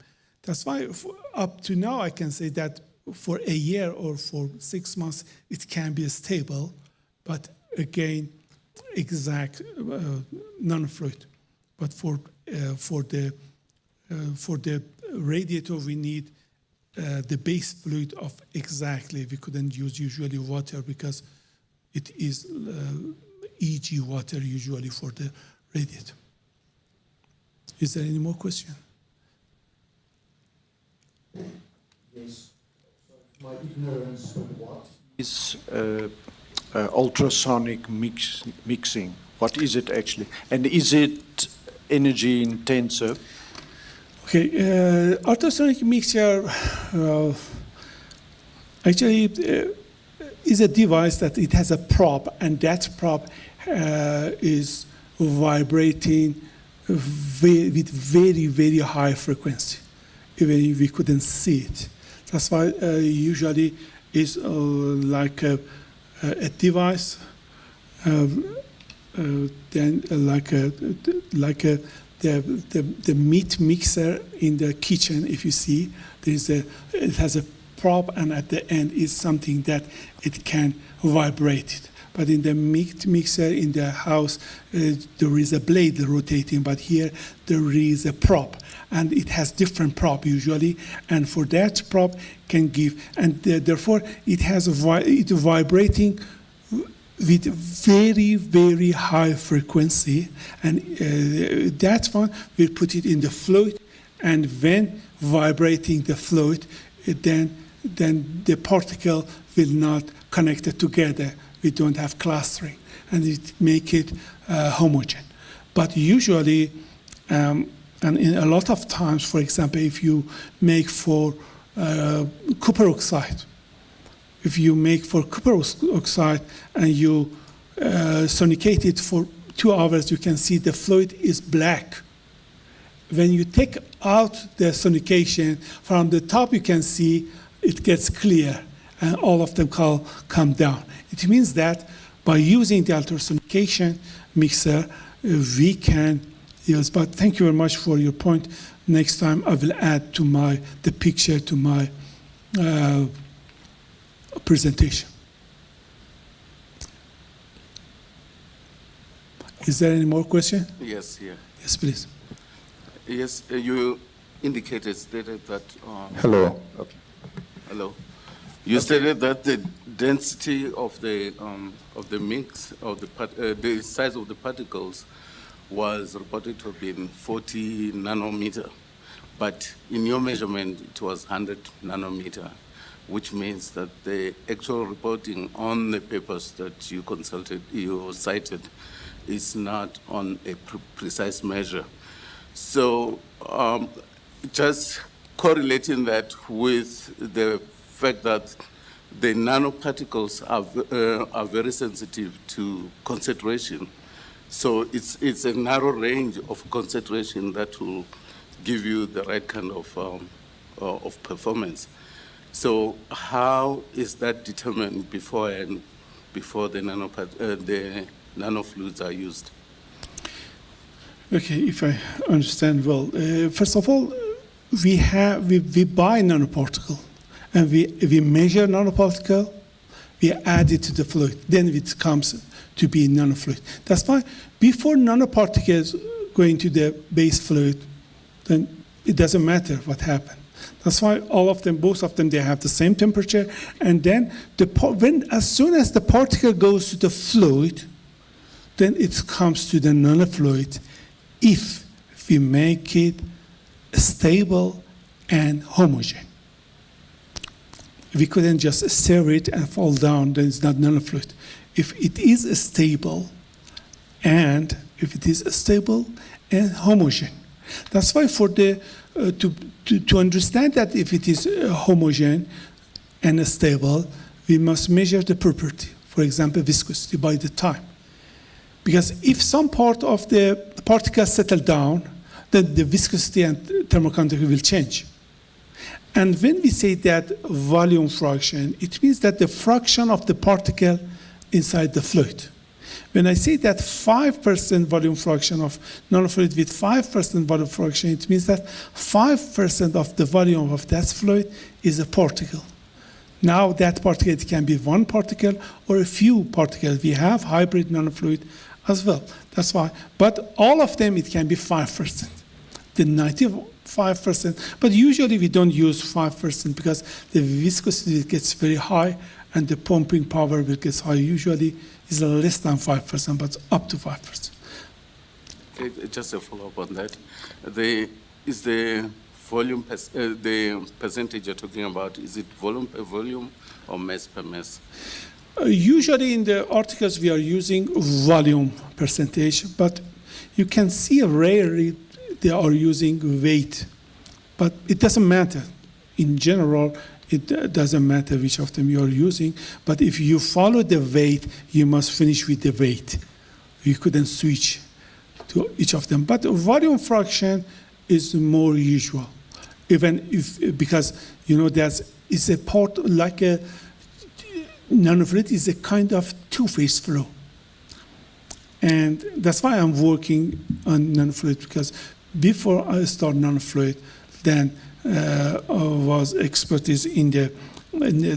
Speaker 3: That's why up to now I can say that for a year or for 6 months it can be stable, but again exact nanofluid. But for the radiator we need the base fluid of exactly. We couldn't use usually water because it is EG water usually for the radiator. Is there any more question?
Speaker 5: Yes. So my ignorance, what is ultrasonic mixing? What is it actually? And is it energy intensive?
Speaker 3: Okay, ultrasonic mixture actually is a device that it has a probe, and that probe is vibrating with very, very high frequency. Even if we couldn't see it. That's why usually it's like a device then the meat mixer in the kitchen. If you see, it has a prop, and at the end is something that it can vibrate it. But in the meat mixer in the house, there is a blade rotating, but here there is a prop, and it has different prop usually, and for that prop can give, and therefore it has it vibrating with very, very high frequency, and that one we'll put it in the fluid, and when vibrating the fluid, then the particle will not connect it together. We don't have clustering, and it make it homogeneous. But usually, and in a lot of times, for example, if you make for copper oxide, and you sonicate it for 2 hours, you can see the fluid is black. When you take out the sonication, from the top you can see it gets clear, and all of them come down. It means that by using the ultrasonication mixer, we can use, but thank you very much for your point. Next time I will add to the picture to my presentation. Is there any more question?
Speaker 6: Yes, here.
Speaker 3: Yes, please.
Speaker 6: Yes, you stated that.
Speaker 7: Hello.
Speaker 6: Okay. Hello. You stated that the density of the mix of the size of the particles was reported to have been 40 nanometer, but in your measurement it was 100 nanometer, which means that the actual reporting on the papers that you cited, is not on a precise measure. So just correlating that with the fact that the nanoparticles are very sensitive to concentration. So it's a narrow range of concentration that will give you the right kind of performance. So how is that determined before the nanofluids are used?
Speaker 3: Okay, if I understand well, first of all, we buy nanoparticle, and we measure nanoparticle, we add it to the fluid, then it comes to be nanofluid. That's why before nanoparticles go into the base fluid, then it doesn't matter what happened. That's why both of them, they have the same temperature, and then as soon as the particle goes to the fluid, then it comes to the nanofluid if we make it stable and homogeneous. We couldn't just stir it and fall down, then it's not nanofluid. If it is stable and homogeneous. That's why for to understand that if it is homogeneous and stable, we must measure the property, for example, viscosity by the time. Because if some part of the particles settle down, then the viscosity and thermoconductivity will change. And when we say that volume fraction, it means that the fraction of the particle inside the fluid. When I say that 5% volume fraction of nanofluid with 5% volume fraction, it means that 5% of the volume of that fluid is a particle. Now that particle, it can be one particle or a few particles. We have hybrid nanofluid as well. That's why. But all of them, it can be 5%. The 95%. But usually we don't use 5% because the viscosity gets very high and the pumping power will get high. Usually is less than 5%, but up to 5%.
Speaker 6: Just a follow-up on that. Is the volume, the percentage you're talking about, is it volume per volume or mass per mass?
Speaker 3: Usually in the articles we are using volume percentage, but you can see rarely they are using weight. But it doesn't matter. In general, it doesn't matter which of them you are using, but if you follow the weight, you must finish with the weight. You couldn't switch to each of them. But volume fraction is more usual, even if, because it's a part like a nanofluid is a kind of two-phase flow. And that's why I'm working on nanofluid, because before I start nanofluid, then was expertise in the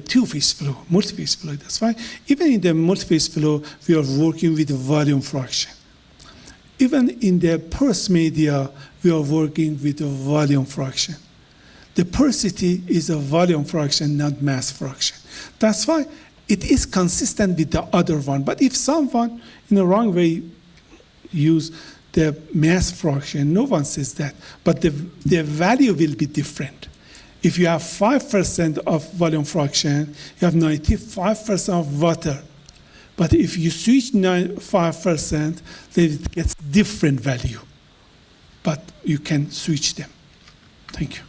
Speaker 3: two-phase flow, multi-phase flow. That's why even in the multi-phase flow, we are working with volume fraction. Even in the porous media, we are working with a volume fraction. The porosity is a volume fraction, not mass fraction. That's why it is consistent with the other one. But if someone in the wrong way use the mass fraction, no one says that, but the value will be different. If you have 5% of volume fraction, you have 95% of water. But if you switch 5%, then it gets different value. But you can switch them. Thank you.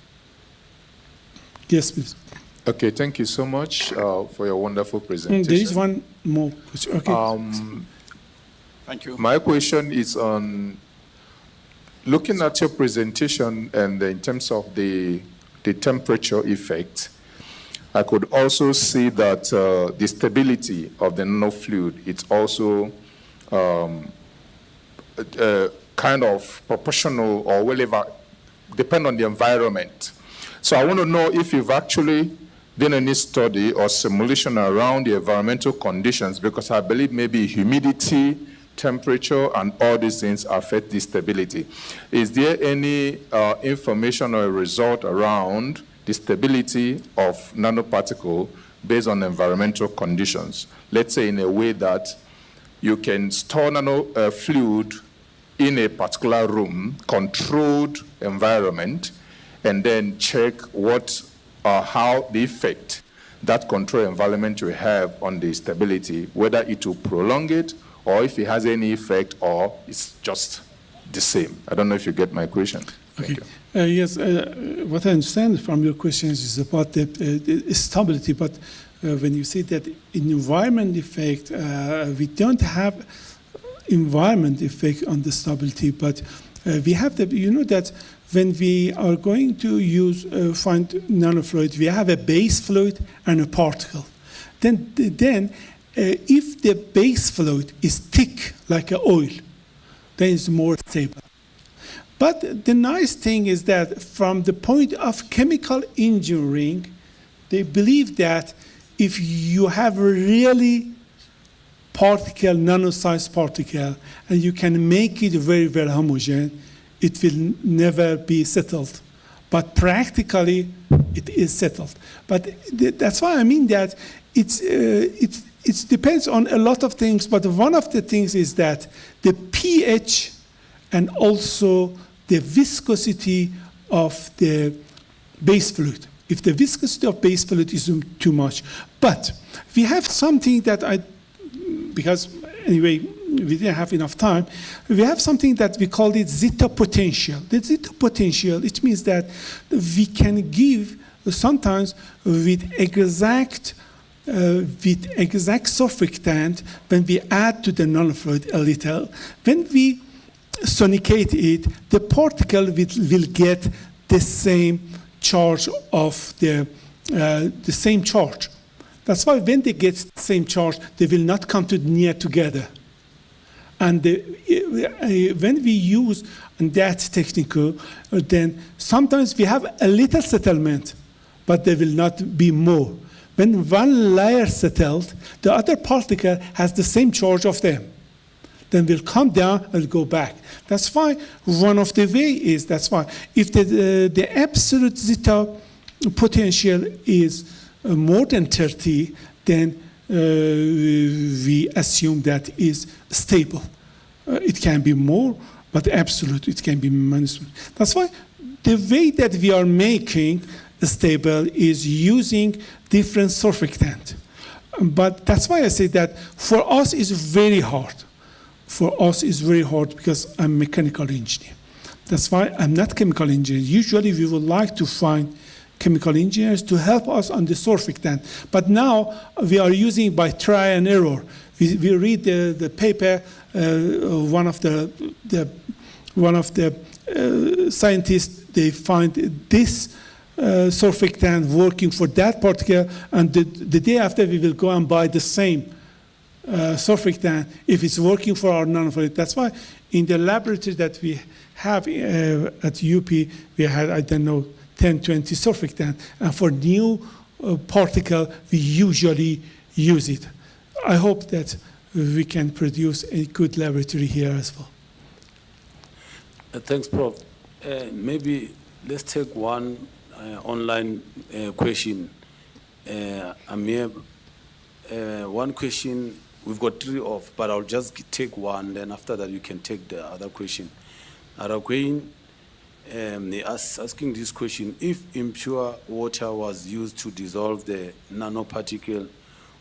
Speaker 3: Yes, please.
Speaker 7: Okay, thank you so much for your wonderful presentation.
Speaker 3: There is one more question. Okay.
Speaker 5: Thank you.
Speaker 7: My question is on looking at your presentation and in terms of the temperature effect. I could also see that the stability of the nanofluid is also kind of proportional or whatever, depend on the environment. So I want to know if you've actually done any study or simulation around the environmental conditions, because I believe maybe humidity, temperature, and all these things affect the stability. Is there any information or result around the stability of nanoparticle based on environmental conditions? Let's say in a way that you can store nanofluid in a particular room, controlled environment, and then check what or how the effect that control environment will have on the stability, whether it will prolong it or if it has any effect or it's just the same. I don't know if you get my question. Thank you.
Speaker 3: Yes, what I understand from your questions is about the stability, but when you say that in environment effect, we don't have environment effect on the stability, but we have the, you know that when we are going to use, find nanofluid, we have a base fluid and a particle. Then if the base fluid is thick like an oil, then it's more stable. But the nice thing is that from the point of chemical engineering, they believe that if you have a really particle, nano-sized particle, and you can make it very, very homogeneous, it will never be settled. But practically, it is settled. But that's why I mean that it depends on a lot of things, but one of the things is that the pH and also the viscosity of the base fluid. If the viscosity of base fluid is too much. But we have something that because anyway, we didn't have enough time, we have something that we call it zeta potential. The zeta potential, it means that we can give sometimes with exact surfactant when we add to the nanofluid a little. When we sonicate it, the particle will get the same charge of the same charge. That's why when they get the same charge, they will not come near together. And when we use that technique, then sometimes we have a little settlement, but there will not be more. When one layer settled, the other particle has the same charge of them. Then will come down and go back. That's why one of the way is, that's why if the absolute zeta potential is more than 30, then we assume that is stable. It can be more, but absolute, it can be minus. That's why the way that we are making stable is using different surfactant. But that's why I say that for us it's very hard. For us it's very hard because I'm a mechanical engineer. That's why I'm not chemical engineer. Usually we would like to find chemical engineers to help us on the surfactant. But now we are using by try and error. We read the paper, one of the scientists, they find this surfactant working for that particle, and the day after we will go and buy the same surfactant if it's working for our nanofluid. That's why in the laboratory that we have at UP, we had, I don't know, 10, 20 surfactant. And for new particle, we usually use it. I hope that we can produce a good laboratory here as well.
Speaker 1: Thanks, Prof. Maybe let's take one online question. Amir, one question, we've got 3 off, but I'll just take one, then after that you can take the other question. Araquain, they asking this question: if impure water was used to dissolve the nanoparticle,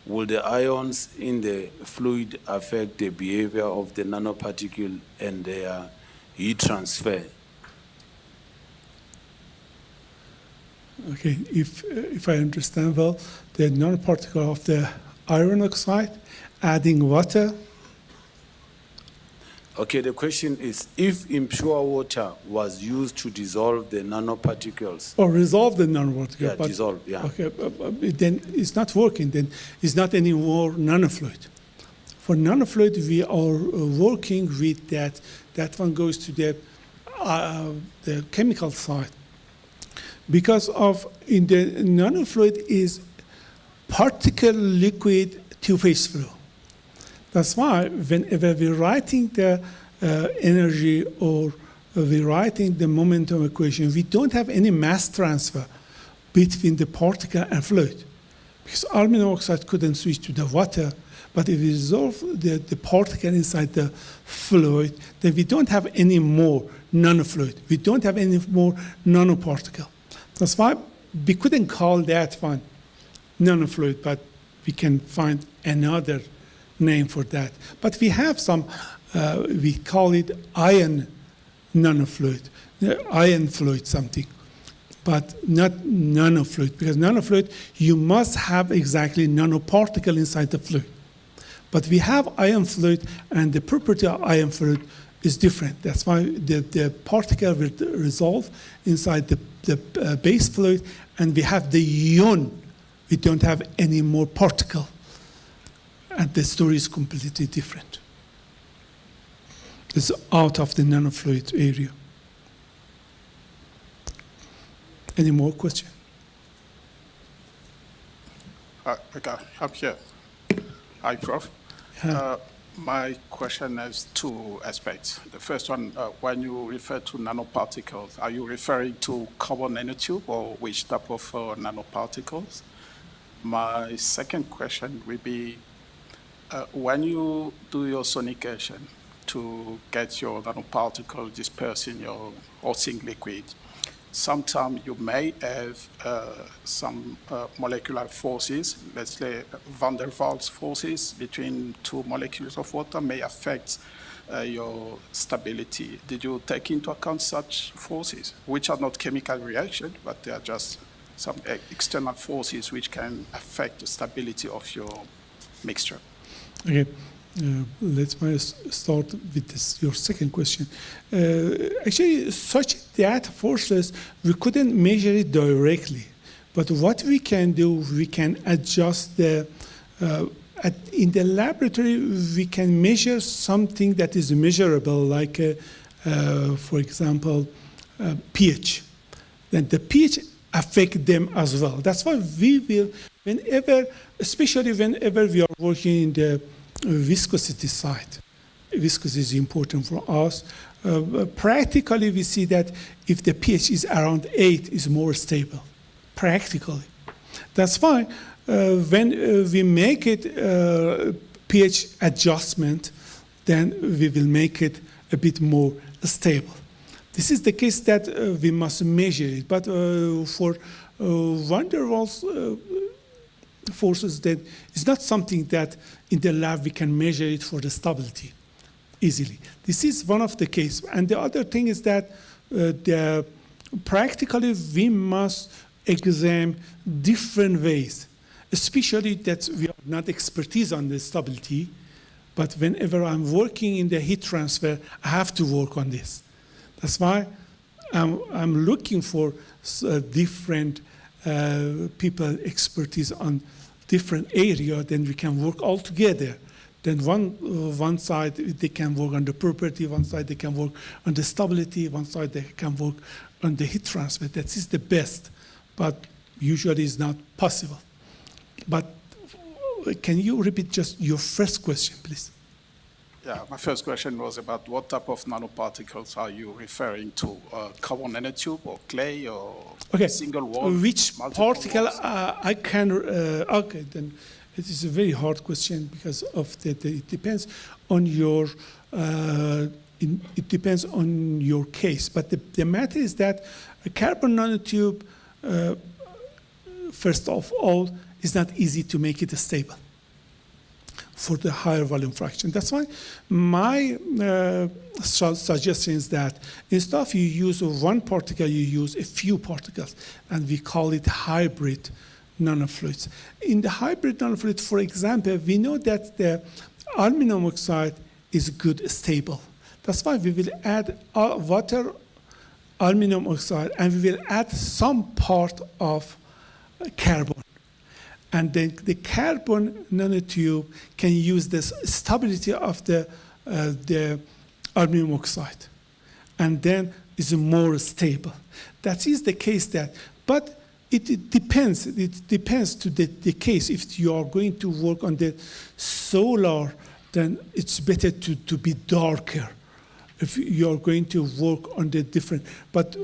Speaker 1: will the ions in the fluid affect the behavior of the nanoparticle and their heat transfer?
Speaker 3: Okay, if I understand well, the nanoparticle of the iron oxide adding water.
Speaker 1: Okay, the question is, if impure water was used to dissolve the nanoparticles.
Speaker 3: Or resolve the nanoparticle.
Speaker 1: Yeah, dissolve, yeah.
Speaker 3: Okay, then it's not working, then it's not any more nanofluid. For nanofluid, we are working with that. That one goes to the chemical side. Because of, in the nanofluid is particle liquid two-phase flow. That's why whenever we're writing the energy or we're writing the momentum equation, we don't have any mass transfer between the particle and fluid. Because aluminum oxide couldn't switch to the water, but if we dissolve the particle inside the fluid, then we don't have any more nanofluid. We don't have any more nanoparticle. That's why we couldn't call that one nanofluid, but we can find another name for that. But we have some, we call it ion nanofluid, ion fluid something, but not nanofluid, because nanofluid, you must have exactly nanoparticle inside the fluid. But we have ion fluid, and the property of ion fluid is different. That's why the particle will resolve inside the base fluid, and we have the ion. We don't have any more particle. And the story is completely different. It's out of the nanofluid area. Any more questions?
Speaker 8: Okay, I'm here. Hi, Prof. My question has 2 aspects. The first one, when you refer to nanoparticles, are you referring to carbon nanotube or which type of nanoparticles? My second question would be, when you do your sonication to get your nanoparticle dispersed in your hosting liquid, sometimes you may have some molecular forces, let's say van der Waals forces between 2 molecules of water may affect your stability. Did you take into account such forces, which are not chemical reactions, but they are just some external forces which can affect the stability of your mixture?
Speaker 3: Okay, let's start with this, your second question. Actually, such data forces, we couldn't measure it directly. But what we can do, we can adjust the, in the laboratory, we can measure something that is measurable, like, for example, pH. Then the pH affect them as well. That's why we will, whenever, especially whenever we are working in the viscosity side. Viscosity is important for us. Practically, we see that if the pH is around 8, it's more stable, practically. That's why when we make it pH adjustment, then we will make it a bit more stable. This is the case that we must measure it. But for van der Waals forces, then it's not something that in the lab we can measure it for the stability easily. This is one of the cases. And the other thing is that practically we must examine different ways, especially that we are not expertise on the stability, but whenever I'm working in the heat transfer, I have to work on this. That's why I'm looking for different people expertise on different area, then we can work all together Then one side they can work on the property, one side they can work on the stability, one side they can work on the heat transfer. That is the best, but usually it's not possible. But can you repeat just your first question, please?
Speaker 8: Yeah, my first question was about what type of nanoparticles are you referring to? Carbon nanotube or clay or single wall?
Speaker 3: Which
Speaker 8: multiple
Speaker 3: particle
Speaker 8: walls?
Speaker 3: I can, okay, then it is a very hard question because of it depends on your, it depends on your case. But the matter is that a carbon nanotube, first of all, is not easy to make it stable for the higher volume fraction. That's why my suggestion is that instead of you use one particle, you use a few particles, and we call it hybrid nanofluids. In the hybrid nanofluid, for example, we know that the aluminum oxide is good stable. That's why we will add water, aluminum oxide, and we will add some part of carbon. And then the carbon nanotube can use the stability of the aluminum oxide, and then is more stable. That is the case that, but it depends. It depends to the case. If you are going to work on the solar, then it's better to be darker. If you are going to work on the different, but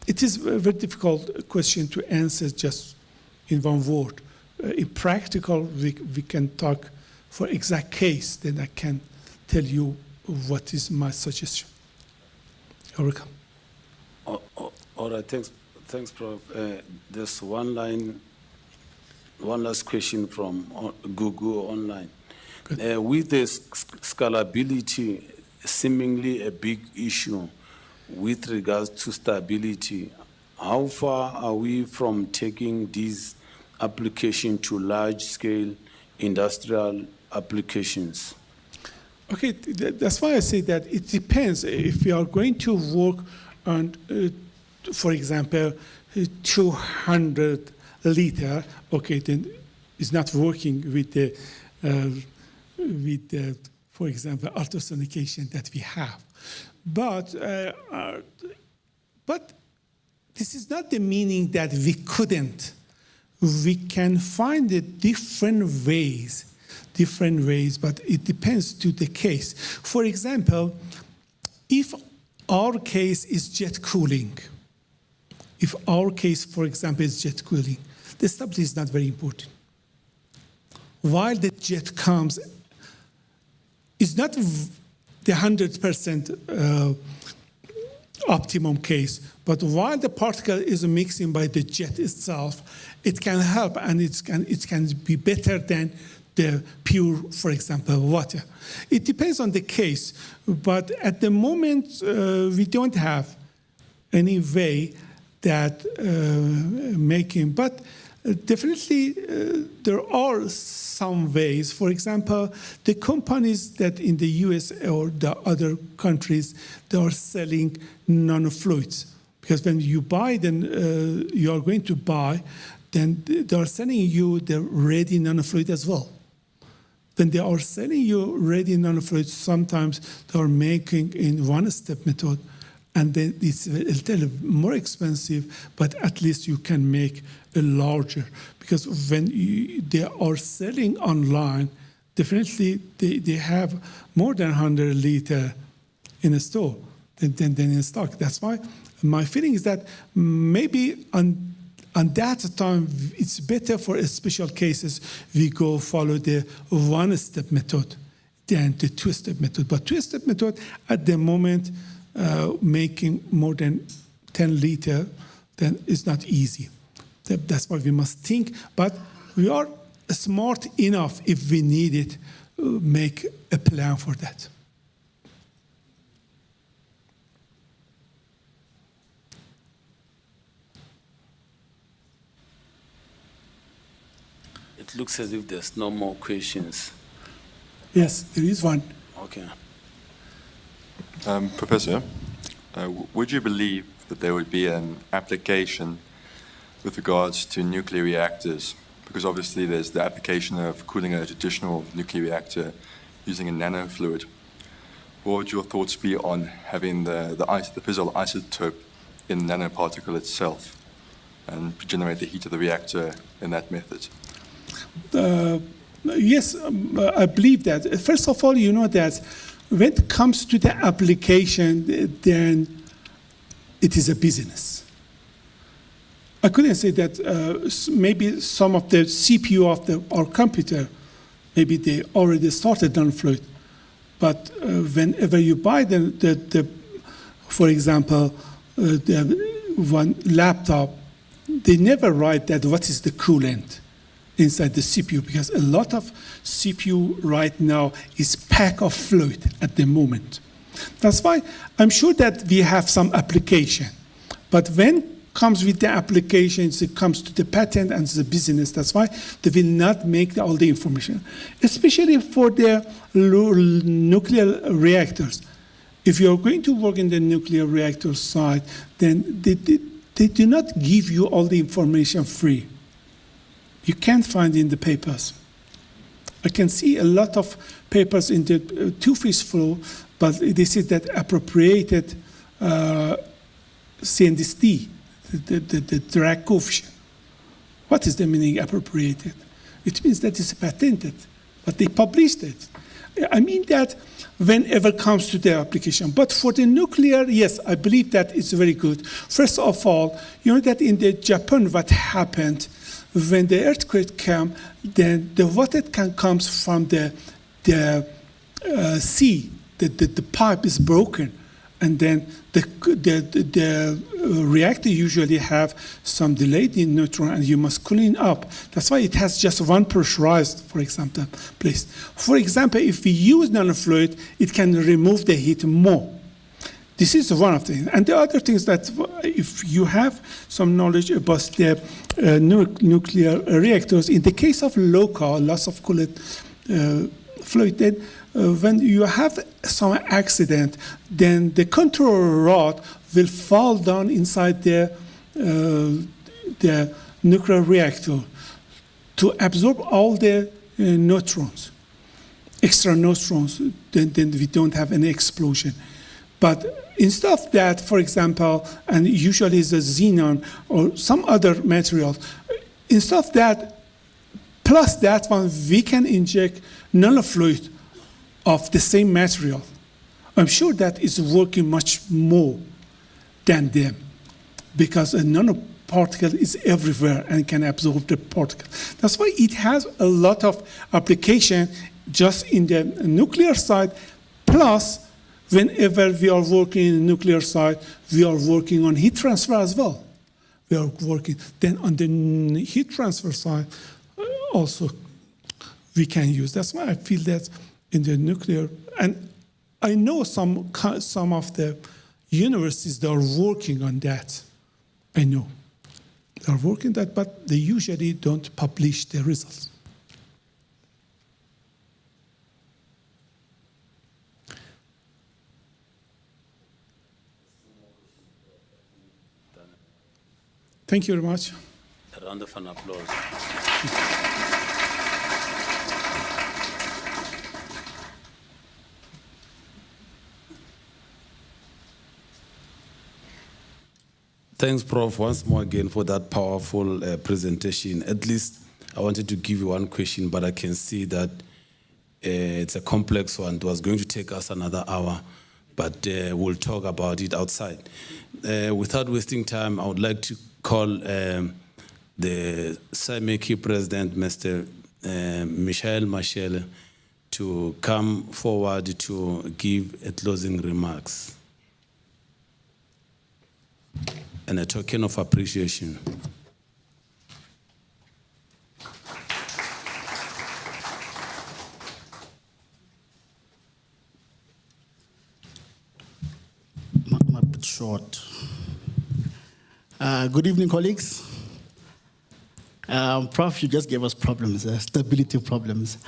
Speaker 3: it is a very difficult question to answer just in one word. In practical, we can talk for exact case, then I can tell you what is my suggestion. You're welcome.
Speaker 1: All right, thanks, Prof. There's one last question from Google online. With the scalability seemingly a big issue with regards to stability, how far are we from taking these applications to large-scale industrial applications?
Speaker 3: Okay, that's why I say that it depends. If we are going to work on, for example, 200 liter, okay, then it's not working with the, for example, ultrasonication that we have. But this is not the meaning that we couldn't. We can find it different ways, but it depends to the case. For example, if our case is jet cooling, the stability is not very important. While the jet comes, it's not the 100% optimum case, but while the particle is mixing by the jet itself, it can help, and it can be better than the pure, for example, water. It depends on the case, but at the moment, we don't have any way that making, but definitely there are some ways. For example, the companies that in the US or the other countries, they are selling nanofluids. Because when you buy, then you are going to buy, then they are selling you the ready nanofluid as well. When they are selling you ready nanofluids, sometimes they are making in one-step method, and then it's a little more expensive, but at least you can make a larger. Because when they are selling online, definitely they have more than 100 liter in a store than in stock. That's why my feeling is that maybe on that time, it's better for special cases we go follow the one-step method than the two-step method. But two-step method at the moment, making more than 10 liter, then it's not easy. That's why we must think, but we are smart enough if we need it, make a plan for that.
Speaker 1: It looks as if there's no more questions.
Speaker 3: Yes, there is one.
Speaker 1: Okay.
Speaker 9: Professor, would you believe that there would be an application with regards to nuclear reactors, Because obviously there's the application of cooling a traditional nuclear reactor using a nanofluid. What would your thoughts be on having the fissile isotope in the nanoparticle itself and generate the heat of the reactor in that method?
Speaker 3: Yes, I believe that. First of all, you know that when it comes to the application, then it is a business. I couldn't say that maybe some of the CPU of our computer, maybe they already started nanofluid. But whenever you buy for example, the one laptop, they never write that what is the coolant inside the CPU, because a lot of CPU right now is pack of fluid at the moment. That's why I'm sure that we have some application. But when it comes with the applications, it comes to the patent and the business. That's why they will not make all the information, especially for the nuclear reactors. If you're going to work in the nuclear reactor side, then they do not give you all the information free. You can't find in the papers. I can see a lot of papers in the two-phase flow, but they say that appropriated CNDST, the drag coefficient. What is the meaning appropriated? It means that it's patented, but they published it. I mean that whenever it comes to the application. But for the nuclear, yes, I believe that it's very good. First of all, you know that in the Japan, what happened when the earthquake came, then the water comes from the sea. The pipe is broken, and then the reactor usually have some delayed in neutron, and you must clean up. That's why it has just one pressurized, for example, place. For example, if we use nanofluid, it can remove the heat more. This is one of the things. And the other thing is that if you have some knowledge about the nuclear reactors, in the case of local loss of coolant fluid, then when you have some accident, then the control rod will fall down inside the nuclear reactor to absorb all the neutrons, extra neutrons, then we don't have any explosion. But instead of that, for example, and usually it's a xenon or some other material, instead of that, plus that one, we can inject nanofluid of the same material. I'm sure that is working much more than them, because a nanoparticle is everywhere and can absorb the particle. That's why it has a lot of application just in the nuclear side, plus whenever we are working in the nuclear side, we are working on heat transfer as well. We are working. Then on the heat transfer side, also we can use. That's why I feel that in the nuclear, and I know some of the universities that are working on that. I know they are working that, but they usually don't publish the results. Thank you very much.
Speaker 1: A round of applause. Thanks, Prof, once more again for that powerful presentation. At least I wanted to give you one question, but I can see that it's a complex one. It was going to take us another hour, but we'll talk about it outside. Without wasting time, I would like to call the SAIMechE President, Mr. Michael Mashele, to come forward to give a closing remarks and a token of appreciation.
Speaker 10: A bit short. Good evening, colleagues. Prof, you just gave us problems, stability problems.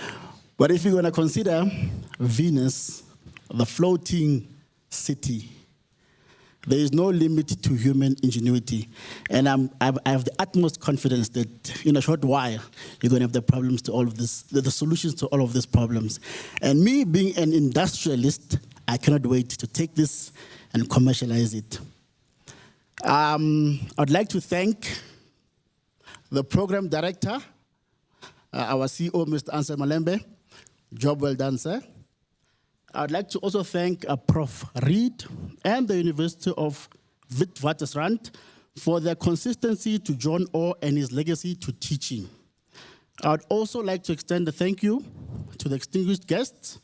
Speaker 10: But if you're going to consider Venus, the floating city, There is no limit to human ingenuity. And I have the utmost confidence that in a short while, you're going to have the problems to all of this, the solutions to all of these problems. And me being an industrialist, I cannot wait to take this and commercialize it. I'd like to thank the program director, our CEO, Mr. Ansel Malembe. Job well done, sir. I'd like to also thank Prof. Reed and the University of Witwatersrand for their consistency to John Orr and his legacy to teaching. I'd also like to extend a thank you to the distinguished guests,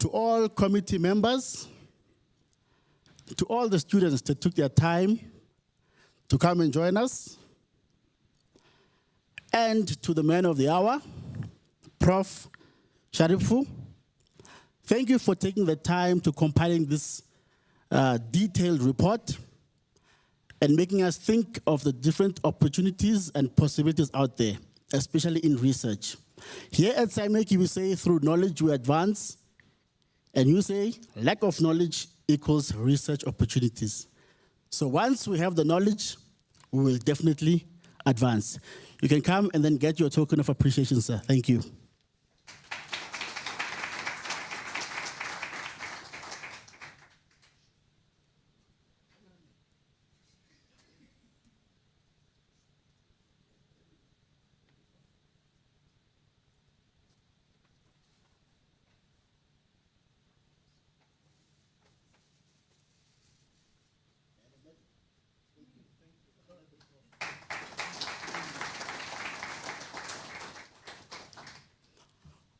Speaker 10: to all committee members, to all the students that took their time to come and join us, and to the man of the hour, Prof. Sharifu. Thank you for taking the time to compiling this detailed report and making us think of the different opportunities and possibilities out there, especially in research. Here at SAIMechE, we say through knowledge we advance, and you say lack of knowledge equals research opportunities. So once we have the knowledge, we will definitely advance. You can come and then get your token of appreciation, sir. Thank you.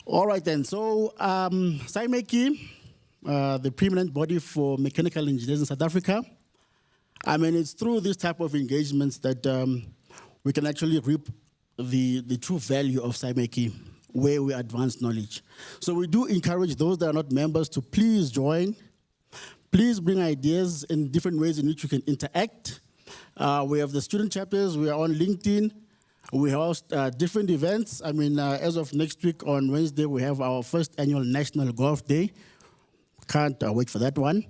Speaker 10: All right then, so SAIMechE, the preeminent body for mechanical engineers in South Africa, I mean, it's through this type of engagements that we can actually reap the true value of SAIMechE, where we advance knowledge. So we do encourage those that are not members to please join. Please bring ideas in different ways in which you can interact. We have the student chapters, we are on LinkedIn. We host different events. I mean, as of next week on Wednesday, we have our first annual National Golf Day. Can't wait for that one.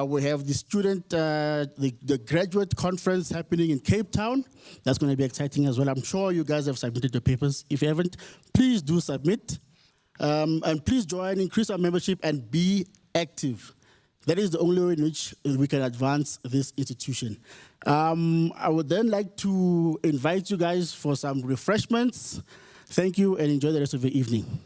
Speaker 10: We have the student, the graduate conference happening in Cape Town. That's going to be exciting as well. I'm sure you guys have submitted your papers. If you haven't, please do submit. And please join, increase our membership, and be active. That is the only way in which we can advance this institution. I would then like to invite you guys for some refreshments. Thank you and enjoy the rest of your evening.